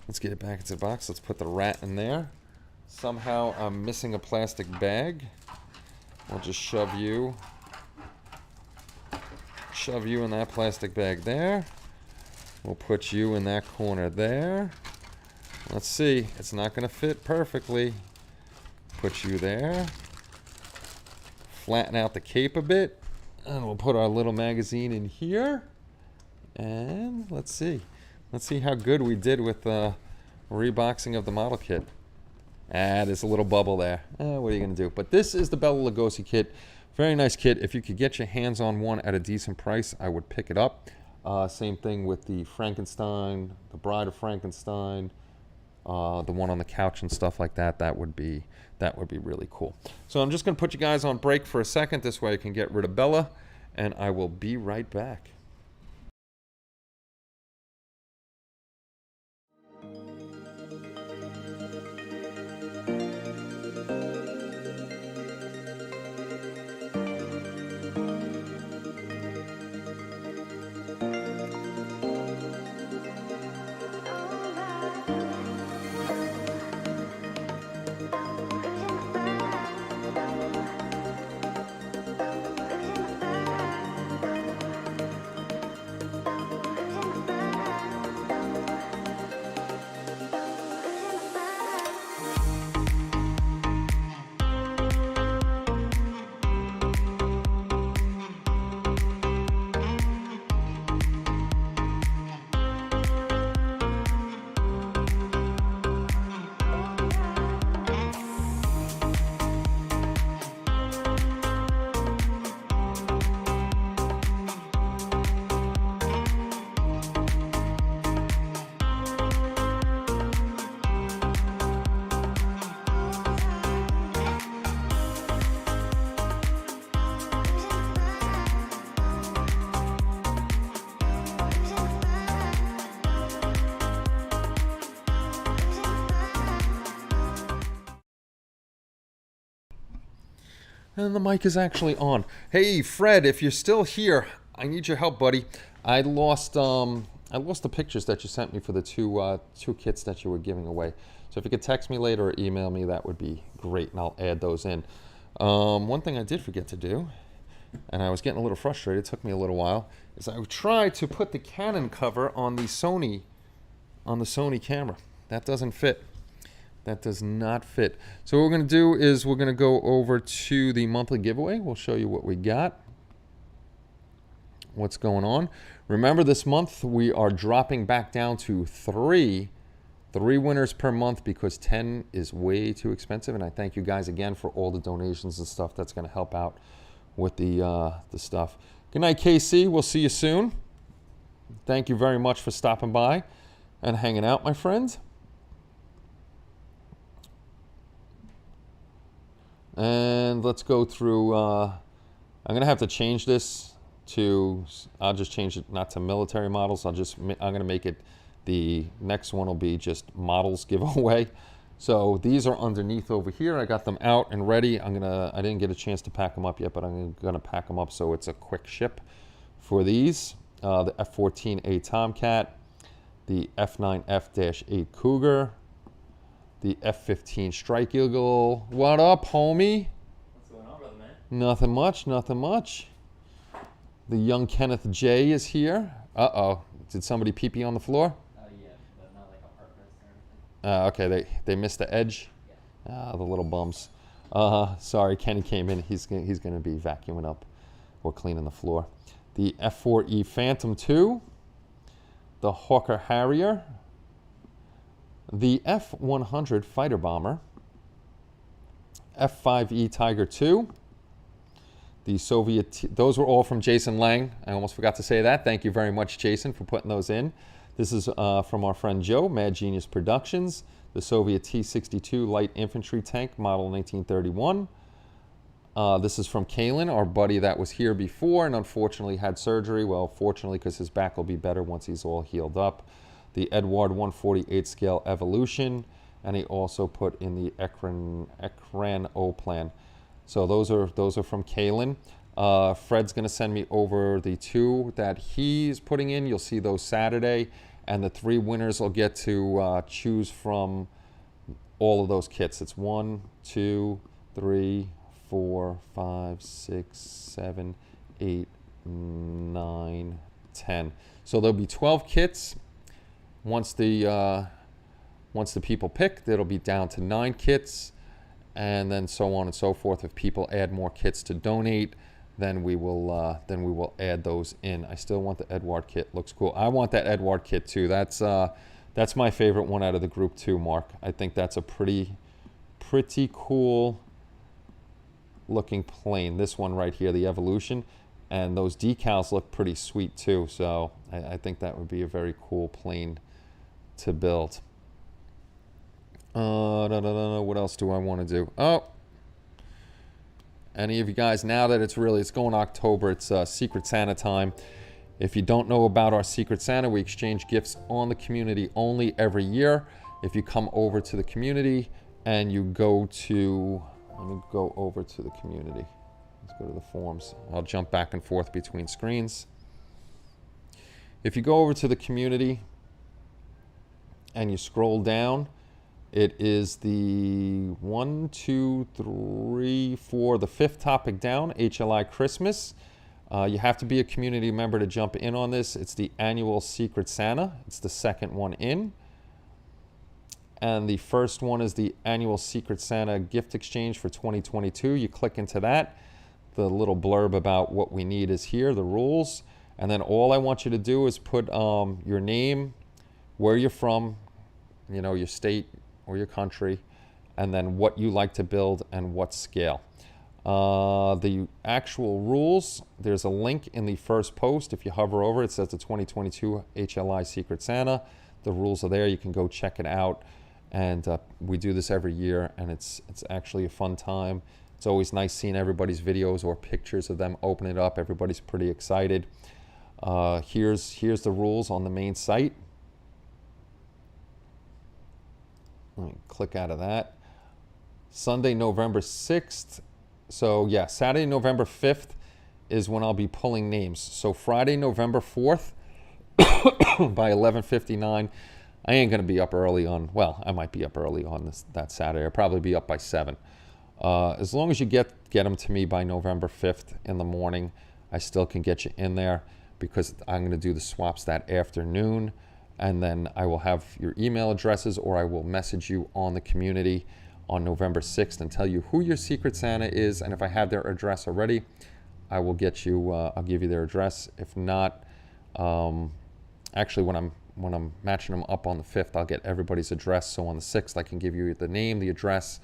Let's get it back into the box. Let's put the rat in there. Somehow I'm missing a plastic bag. I'll just shove you in that plastic bag there. We'll put you in that corner there. Let's see. It's not going to fit perfectly. Put you there. Flatten out the cape a bit. And we'll put our little magazine in here. And let's see. Let's see how good we did with the reboxing of the model kit. There's a little bubble there. What are you going to do? But this is the Bela Lugosi kit. Very nice kit. If you could get your hands on one at a decent price, I would pick it up. Same thing with the Frankenstein, the Bride of Frankenstein, the one on the couch and stuff like that. That would be really cool. So I'm just going to put you guys on break for a second. This way I can get rid of Bella, and I will be right back. And the mic is actually on. Hey, Fred, if you're still here, I need your help, buddy. I lost the pictures that you sent me for the two kits that you were giving away. So if you could text me later or email me, that would be great, and I'll add those in. One thing I did forget to do, and I was getting a little frustrated, it took me a little while, is I tried to put the Canon cover on the Sony camera. That doesn't fit. That does not fit. So what we're going to do is we're going to go over to the monthly giveaway. We'll show you what we got, what's going on. Remember, this month we are dropping back down to three winners per month because 10 is way too expensive. And I thank you guys again for all the donations and stuff. That's going to help out with the stuff. Good night, KC. We'll see you soon. Thank you very much for stopping by and hanging out, my friends. And let's go through, I'm going to have to change this to, I'll just change it not to military models. I'm going to make it, the next one will be just models giveaway. So these are underneath over here. I got them out and ready. I didn't get a chance to pack them up yet, but I'm going to pack them up so it's a quick ship for these. The F-14A Tomcat, the F9F-8 Cougar, the F-15 Strike Eagle. What up, homie? What's going on, brother, man? Nothing much, nothing much. The young Kenneth J is here. Uh-oh. Did somebody pee-pee on the floor? Yeah, but not like a heart rest or anything. Okay, they missed the edge. Yeah. The little bums. Sorry, Kenny came in. He's going to be vacuuming up or cleaning the floor. The F-4E Phantom II. The Hawker Harrier. The F-100 Fighter Bomber. F-5E Tiger II. The Soviet, those were all from Jason Lang. I almost forgot to say that. Thank you very much, Jason, for putting those in. This is from our friend Joe, Mad Genius Productions. The Soviet T-62 Light Infantry Tank, model 1931. This is from Kalen, our buddy that was here before and unfortunately had surgery. Well, fortunately, because his back will be better once he's all healed up. The Edward 148 scale Evolution, and he also put in the Ekran O plan. So those are from Kalen. Fred's going to send me over the two that he's putting in. You'll see those Saturday, and the three winners will get to choose from all of those kits. It's 1, 2, 3, 4, 5, 6, 7, 8, 9, 10. So there'll be 12 kits. Once the people pick, it'll be down to 9 kits, and then so on and so forth. If people add more kits to donate, then we will add those in. I still want the Edward kit. Looks cool. I want that Edward kit too. That's my favorite one out of the group too, Mark. I think that's a pretty cool looking plane. This one right here, the Evolution, and those decals look pretty sweet too. So I think that would be a very cool plane to build. What else do I want to do? Oh, any of you guys, now that it's going October, it's Secret Santa time. If you don't know about our Secret Santa, we exchange gifts on the community only every year. If you come over to the community and you go to, let me go over to the community. Let's go to the forums. I'll jump back and forth between screens. If you go over to the community and you scroll down, it is the 1, 2, 3, 4, the 5th topic down, HLI Christmas. You have to be a community member to jump in on this. It's the annual Secret Santa. It's the second one in. And the first one is the annual Secret Santa gift exchange for 2022. You click into that. The little blurb about what we need is here, the rules. And then all I want you to do is put your name, where you're from, you know, your state or your country, and then what you like to build and what scale. The actual rules, there's a link in the first post. If you hover over it, it says the 2022 HLI Secret Santa. The rules are there. You can go check it out. And we do this every year, and it's actually a fun time. It's always nice seeing everybody's videos or pictures of them open it up. Everybody's pretty excited. Here's the rules on the main site. Let me click out of that. Sunday, November 6th, So yeah, Saturday, November 5th is when I'll be pulling names. So Friday, November 4th by 11:59, I ain't going to be up early on, well, I might be up early on that Saturday. I'll probably be up by 7. As long as you get them to me by November 5th in the morning, I still can get you in there because I'm going to do the swaps that afternoon. And then I will have your email addresses, or I will message you on the community on November 6th and tell you who your Secret Santa is. And if I have their address already, I will get you, I'll give you their address. If not, actually when I'm matching them up on the 5th, I'll get everybody's address. So on the 6th, I can give you the name, the address,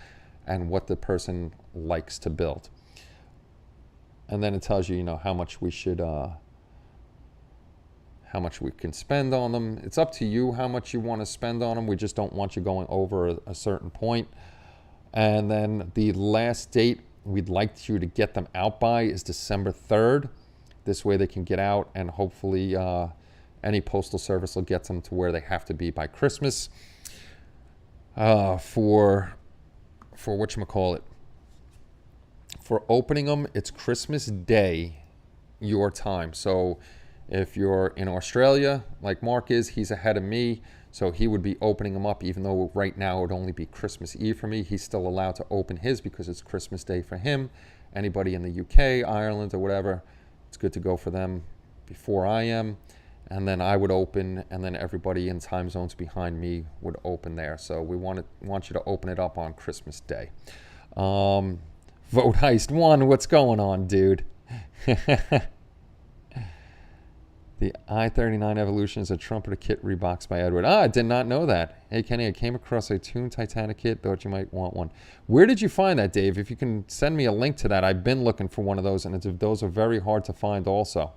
and what the person likes to build. And then it tells you, how much we should, how much we can spend on them. It's up to you how much you want to spend on them. We just don't want you going over a certain point. And then the last date we'd like you to get them out by is December 3rd. This way they can get out, and hopefully any postal service will get them to where they have to be by Christmas. For whatchamacallit, for opening them, it's Christmas Day, your time. So if you're in Australia, like Mark is, he's ahead of me, so he would be opening them up, even though right now it would only be Christmas Eve for me. He's still allowed to open his because it's Christmas Day for him. Anybody in the UK, Ireland, or whatever, it's good to go for them before I am. And then I would open, and then everybody in time zones behind me would open there. So we want you to open it up on Christmas Day. Vote Heist 1, what's going on, dude? The I-39 Evolution is a trumpeter kit reboxed by Edward. I did not know that. Hey, Kenny, I came across a tuned Titanic kit. Thought you might want one. Where did you find that, Dave? If you can send me a link to that. I've been looking for one of those, and those are very hard to find also.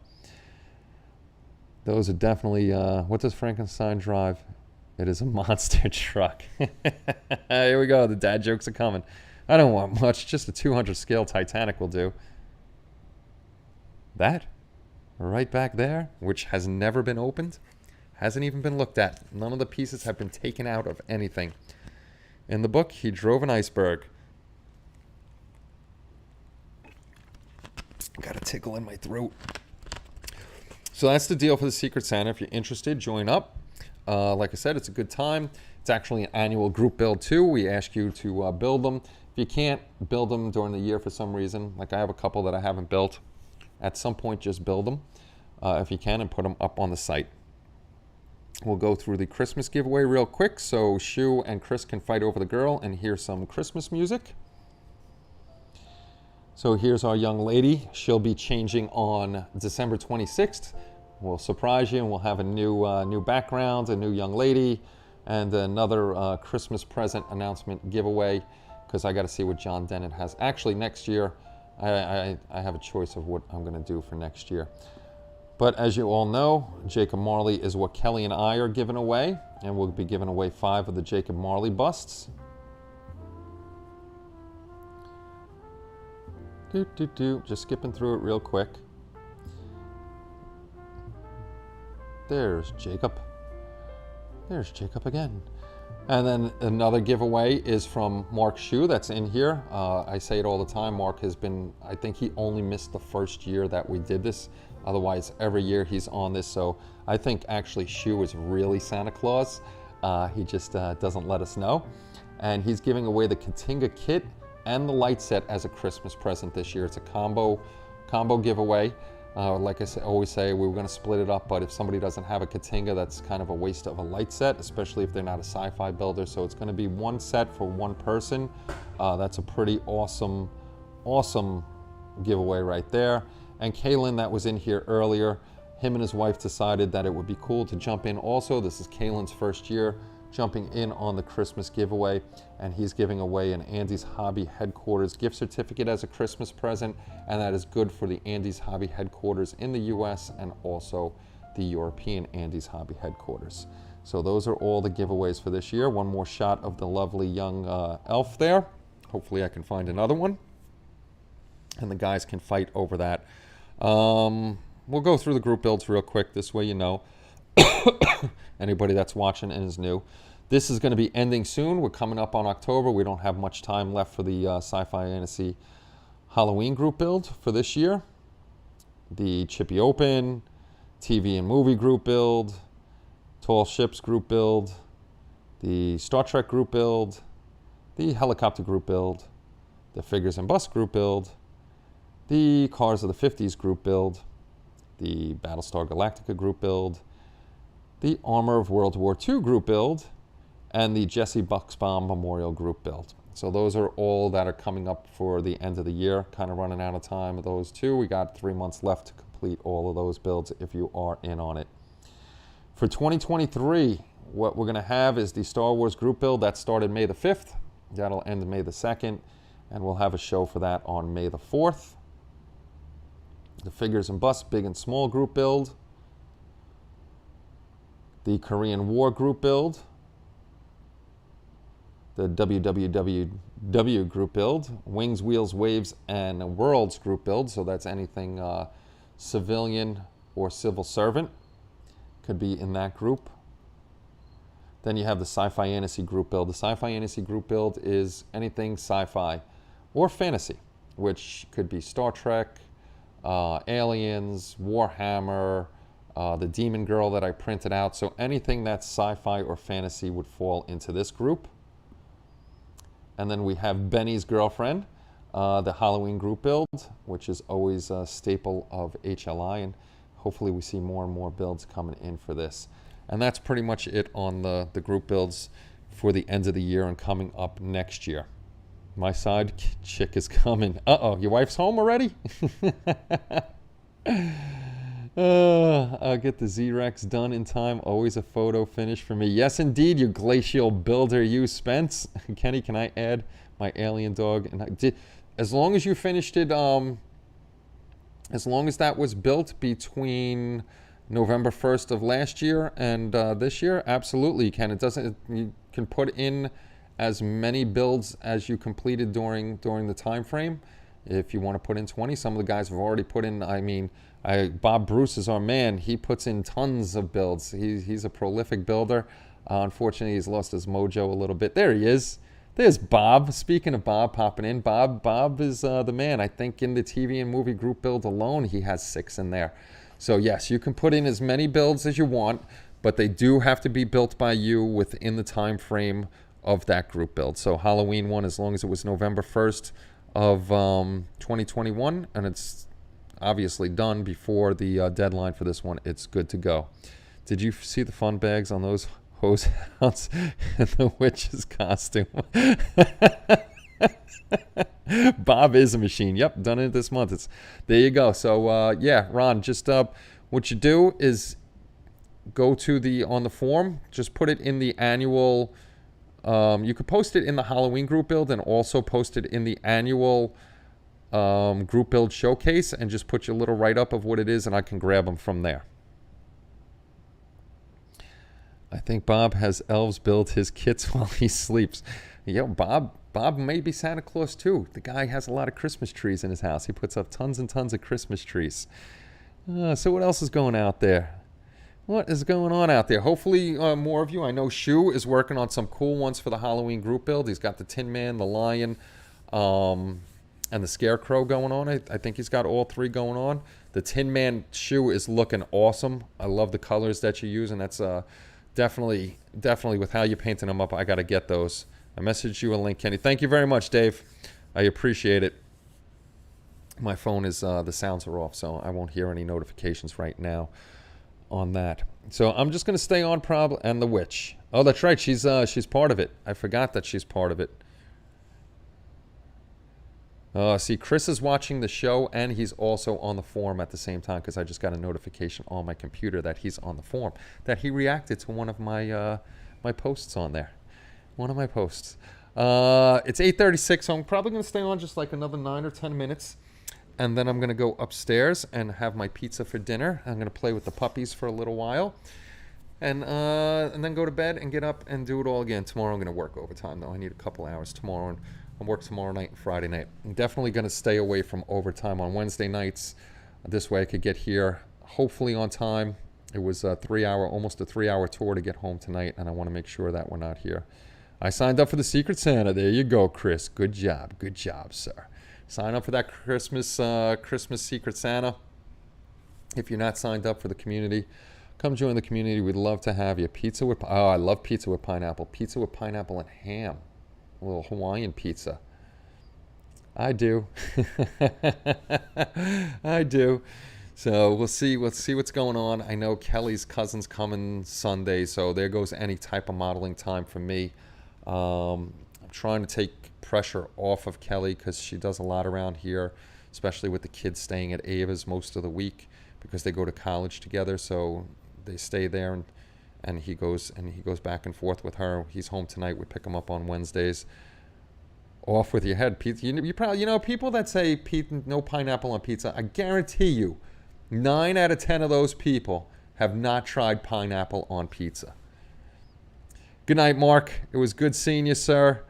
Those are definitely, what does Frankenstein drive? It is a monster truck. Here we go. The dad jokes are coming. I don't want much. Just a 200 scale Titanic will do. That? Right back there, which has never been opened, hasn't even been looked at. None of the pieces have been taken out of anything. In the book, he drove an iceberg. Got a tickle in my throat. So that's the deal for the Secret Santa. If you're interested, join up. Like I said, it's a good time. It's actually an annual group build too. We ask you to build them. If you can't build them during the year for some reason, like I have a couple that I haven't built, at some point just build them if you can and put them up on the site. We'll go through the Christmas giveaway real quick so Shu and Chris can fight over the girl and hear some Christmas music. So here's our young lady. She'll be changing on December 26th. We'll surprise you, and we'll have a new background, a new young lady, and another Christmas present announcement giveaway, because I got to see what John Dennett has. Actually, next year, I have a choice of what I'm going to do for next year. But as you all know, Jacob Marley is what Kelly and I are giving away, and we'll be giving away 5 of the Jacob Marley busts. Just skipping through it real quick. There's Jacob. There's Jacob again. And then another giveaway is from Mark Shu that's in here. I say it all the time. Mark has been, I think he only missed the first year that we did this. Otherwise, every year he's on this. So I think actually Shu is really Santa Claus. He just doesn't let us know. And he's giving away the Katinga kit and the light set as a Christmas present this year. It's a combo giveaway. Like I always say, we were going to split it up, but if somebody doesn't have a Katinga, that's kind of a waste of a light set, especially if they're not a sci-fi builder. So it's going to be one set for one person. That's a pretty awesome giveaway right there. And Kaylin, that was in here earlier, him and his wife decided that it would be cool to jump in also. This is Kaylin's first year jumping in on the Christmas giveaway, and he's giving away an Andy's Hobby Headquarters gift certificate as a Christmas present, and that is good for the Andy's Hobby Headquarters in the US and also the European Andy's Hobby Headquarters. So those are all the giveaways for this year. One more shot of the lovely young elf there. Hopefully I can find another one, and the guys can fight over that. We'll go through the group builds real quick, this way you know. Anybody that's watching and is new. This is going to be ending soon. We're coming up on October. We don't have much time left for the Sci-Fi Fantasy Halloween group build for this year, the Chippy Open, TV and movie group build, Tall Ships group build, the Star Trek group build, the Helicopter group build, the Figures and Bus group build, the Cars of the 50s group build, the Battlestar Galactica group build, the Armor of World War II group build, and the Jesse Bucksbaum Memorial group build. So those are all that are coming up for the end of the year. Kind of running out of time with those two. We got 3 months left to complete all of those builds if you are in on it. For 2023, what we're going to have is the Star Wars group build that started May the 5th. That'll end May the 2nd, and we'll have a show for that on May the 4th. The Figures and Bus Big and Small group build. The Korean War group build. The WWW group build. Wings, Wheels, Waves, and Worlds group build. So that's anything civilian or civil servant. Could be in that group. Then you have the Sci-Fi Fantasy group build. The Sci-Fi Fantasy group build is anything sci-fi or fantasy, which could be Star Trek, Aliens, Warhammer, the Demon Girl that I printed out. So anything that's sci-fi or fantasy would fall into this group. And then we have Benny's Girlfriend, the Halloween group build, which is always a staple of HLI. And hopefully we see more and more builds coming in for this. And that's pretty much it on the group builds for the end of the year and coming up next year. My side chick is coming. Uh-oh, your wife's home already? I'll get the Z-Rex done in time. Always a photo finish for me. Yes, indeed, you glacial builder, you, Spence. Kenny, can I add my alien dog? And I did, as long as you finished it, as long as that was built between November 1st of last year and this year, absolutely you can. It doesn't. You can put in as many builds as you completed during the time frame. If you want to put in 20, some of the guys have already put in. I mean, Bob Bruce is our man. He puts in tons of builds. He's a prolific builder. Unfortunately, he's lost his mojo a little bit. There he is. There's Bob. Speaking of Bob popping in, Bob is the man. I think in the TV and movie group build alone, he has 6 in there. So yes, you can put in as many builds as you want, but they do have to be built by you within the time frame of that group build. So Halloween one, as long as it was November 1st of 2021, and it's obviously done before the deadline for this one, it's good to go. Did you see the fun bags on those hose hounds in the witch's costume? Bob is a machine. Yep, done it this month. There you go. So yeah, Ron, just what you do is go to on the form, just put it in the annual. You could post it in the Halloween group build and also post it in the annual group build showcase, and just put your little write-up of what it is, and I can grab them from there. I think Bob has elves build his kits while he sleeps. Yo, Bob may be Santa Claus too. The guy has a lot of Christmas trees in his house. He puts up tons and tons of Christmas trees. So what else is going out there? What is going on out there? Hopefully more of you. I know Shu is working on some cool ones for the Halloween group build. He's got the Tin Man, the Lion, and the Scarecrow going on. I think he's got all 3 going on. The Tin Man Shu is looking awesome. I love the colors that you use, and that's definitely with how you're painting them up. I got to get those. I messaged you a link, Kenny. Thank you very much, Dave. I appreciate it. My phone is, the sounds are off, so I won't hear any notifications right now on that. So I'm just going to stay on and the witch. Oh, that's right. She's part of it. I forgot that she's part of it. See, Chris is watching the show, and he's also on the forum at the same time, because I just got a notification on my computer that he's on the forum, that he reacted to one of my my posts on there. One of my posts. It's 8:36, so I'm probably going to stay on just like another 9 or 10 minutes. And then I'm going to go upstairs and have my pizza for dinner. I'm going to play with the puppies for a little while. And then go to bed and get up and do it all again. Tomorrow I'm going to work overtime, though. I need a couple hours tomorrow. And I'll work tomorrow night and Friday night. I'm definitely going to stay away from overtime on Wednesday nights. This way I could get here hopefully on time. It was a 3-hour, almost a 3-hour tour to get home tonight, and I want to make sure that we're not here. I signed up for the Secret Santa. There you go, Chris. Good job. Good job, sir. Sign up for that Christmas Secret Santa. If you're not signed up for the community, come join the community. We'd love to have you. Pizza with, oh, I love pizza with pineapple. Pizza with pineapple and ham. A little Hawaiian pizza. I do. I do. So we'll see what's going on. I know Kelly's cousin's coming Sunday, so there goes any type of modeling time for me. I'm trying to take pressure off of Kelly because she does a lot around here, especially with the kids staying at Ava's most of the week because they go to college together. So they stay there, and he goes back and forth with her. He's home tonight. We pick him up on Wednesdays. Off with your head, pizza. You probably people that say no pineapple on pizza. I guarantee you, 9 out of 10 of those people have not tried pineapple on pizza. Good night, Mark. It was good seeing you, sir.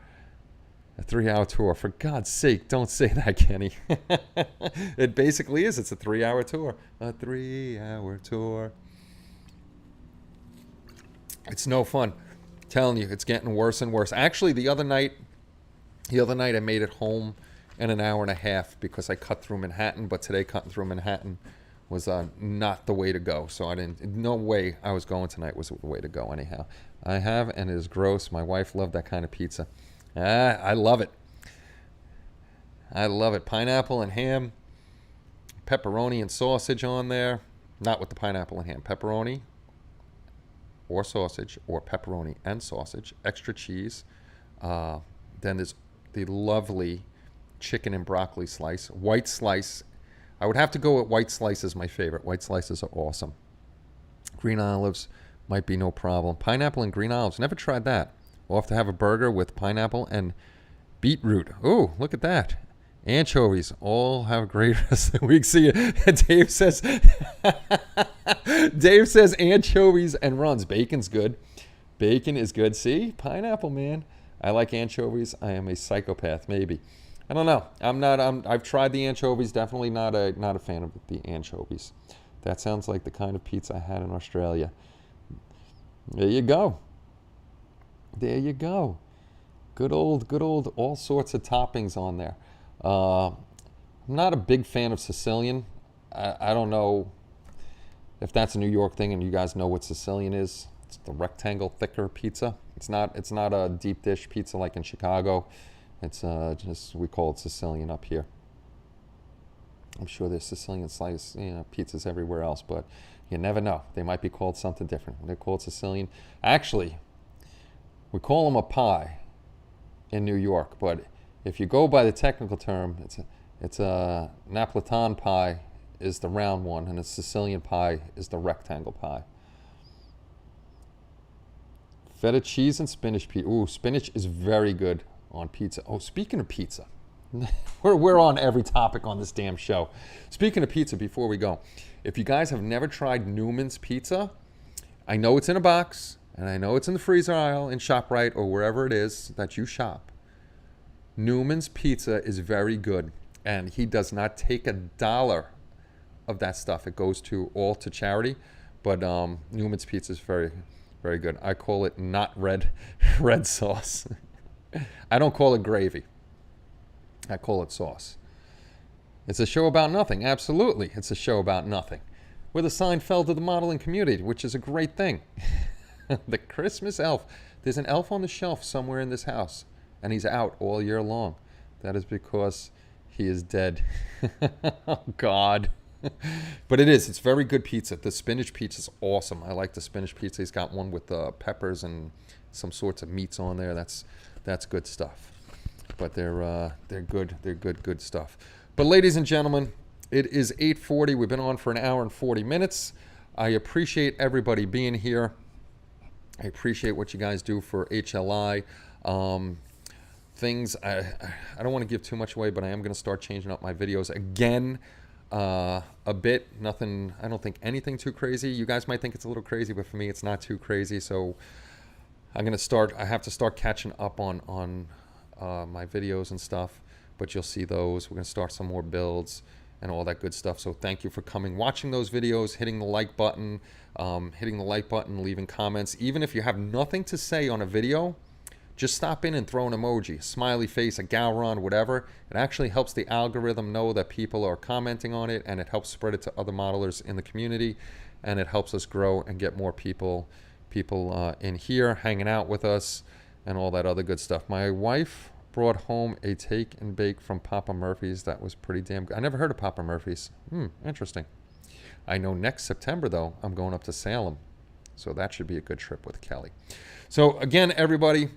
A 3-hour tour. For God's sake, don't say that, Kenny. It basically is. It's a 3-hour tour. A 3-hour tour. It's no fun. I'm telling you, it's getting worse and worse. Actually, the other night I made it home in an hour and a half because I cut through Manhattan. But today, cutting through Manhattan was not the way to go. So no way I was going tonight was the way to go anyhow. I have, and it is gross. My wife loved that kind of pizza. I love it. I love it. Pineapple and ham, pepperoni and sausage on there. Not with the pineapple and ham. Pepperoni or sausage, or pepperoni and sausage. Extra cheese. Then there's the lovely chicken and broccoli slice. White slice. I would have to go with white slice as my favorite. White slices are awesome. Green olives might be no problem. Pineapple and green olives. Never tried that. We'll have to have a burger with pineapple and beetroot. Oh, look at that. Anchovies. All have a great rest of the week. See you. Dave says anchovies and runs. Bacon's good. Bacon is good. See? Pineapple, man. I like anchovies. I am a psychopath, maybe. I don't know. I've tried the anchovies. Definitely not a fan of the anchovies. That sounds like the kind of pizza I had in Australia. There you go. There you go. Good old, all sorts of toppings on there. I'm not a big fan of Sicilian. I don't know if that's a New York thing and you guys know what Sicilian is. It's the rectangle, thicker pizza. It's not a deep dish pizza like in Chicago. It's just, we call it Sicilian up here. I'm sure there's Sicilian slice, pizzas everywhere else, but you never know. They might be called something different. They're called Sicilian. Actually, we call them a pie in New York, but if you go by the technical term, it's a Napolitan pie is the round one, and a Sicilian pie is the rectangle pie. Feta cheese and spinach pizza. Ooh, spinach is very good on pizza. Oh, speaking of pizza, we're on every topic on this damn show. Speaking of pizza, before we go, if you guys have never tried Newman's Pizza, I know it's in a box, and I know it's in the freezer aisle in ShopRite or wherever it is that you shop. Newman's Pizza is very good, and he does not take $1 of that stuff. It goes all to charity, but Newman's Pizza is very, very good. I call it not red sauce. I don't call it gravy. I call it sauce. It's a show about nothing. Absolutely, it's a show about nothing. We're the Seinfeld of the modeling community, which is a great thing. The Christmas elf. There's an elf on the shelf somewhere in this house, and he's out all year long. That is because he is dead. Oh, God. But it's very good pizza. The spinach pizza is awesome. I like the spinach pizza. He's got one with peppers and some sorts of meats on there. That's good stuff. But they're good stuff. But ladies and gentlemen, it is 8:40. We've been on for an hour and 40 minutes. I appreciate everybody being here. I appreciate what you guys do for HLI. Things I don't want to give too much away, but I am going to start changing up my videos again a bit. Nothing. I don't think anything too crazy. You guys might think it's a little crazy, but for me, it's not too crazy. So I'm going to start. I have to start catching up on my videos and stuff. But you'll see those. We're going to start some more builds and all that good stuff. So thank you for coming, watching those videos, hitting the like button, leaving comments. Even if you have nothing to say on a video, just stop in and throw an emoji, a smiley face, a Gowron, whatever. It actually helps the algorithm know that people are commenting on it, and it helps spread it to other modelers in the community, and it helps us grow and get more people in here hanging out with us and all that other good stuff. My wife brought home a take and bake from Papa Murphy's. That was pretty damn good. I never heard of Papa Murphy's. Interesting. I know next September, though, I'm going up to Salem. So that should be a good trip with Kelly. So again, everybody,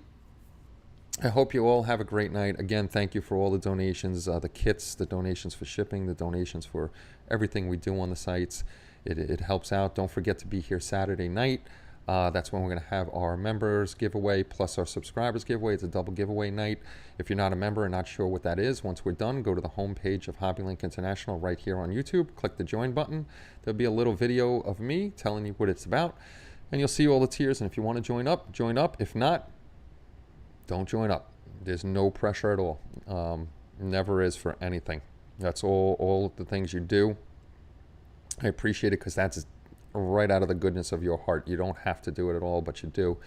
I hope you all have a great night. Again, thank you for all the donations, the kits, the donations for shipping, the donations for everything we do on the sites. It helps out. Don't forget to be here Saturday night. That's when we're going to have our members giveaway plus our subscribers giveaway. It's a double giveaway night. If you're not a member and not sure what that is, once we're done, go to the homepage of HobbyLink International right here on YouTube. Click the join button. There'll be a little video of me telling you what it's about, and you'll see all the tiers. And if you want to join up, join up. If not, don't join up. There's no pressure at all. Never is for anything. That's all the things you do. I appreciate it because that's right out of the goodness of your heart. You don't have to do it at all, but you do.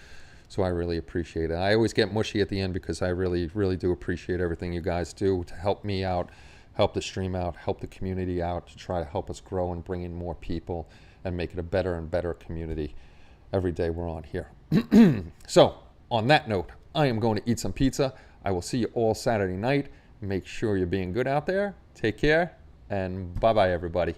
So I really appreciate it. I always get mushy at the end because I really do appreciate everything you guys do to help me out, help the stream out, help the community out, to try to help us grow and bring in more people and make it a better and better community every day we're on here. So on that note, I am going to eat some pizza. I will see you all Saturday night. Make sure you're being good out there. Take care, and bye-bye, everybody.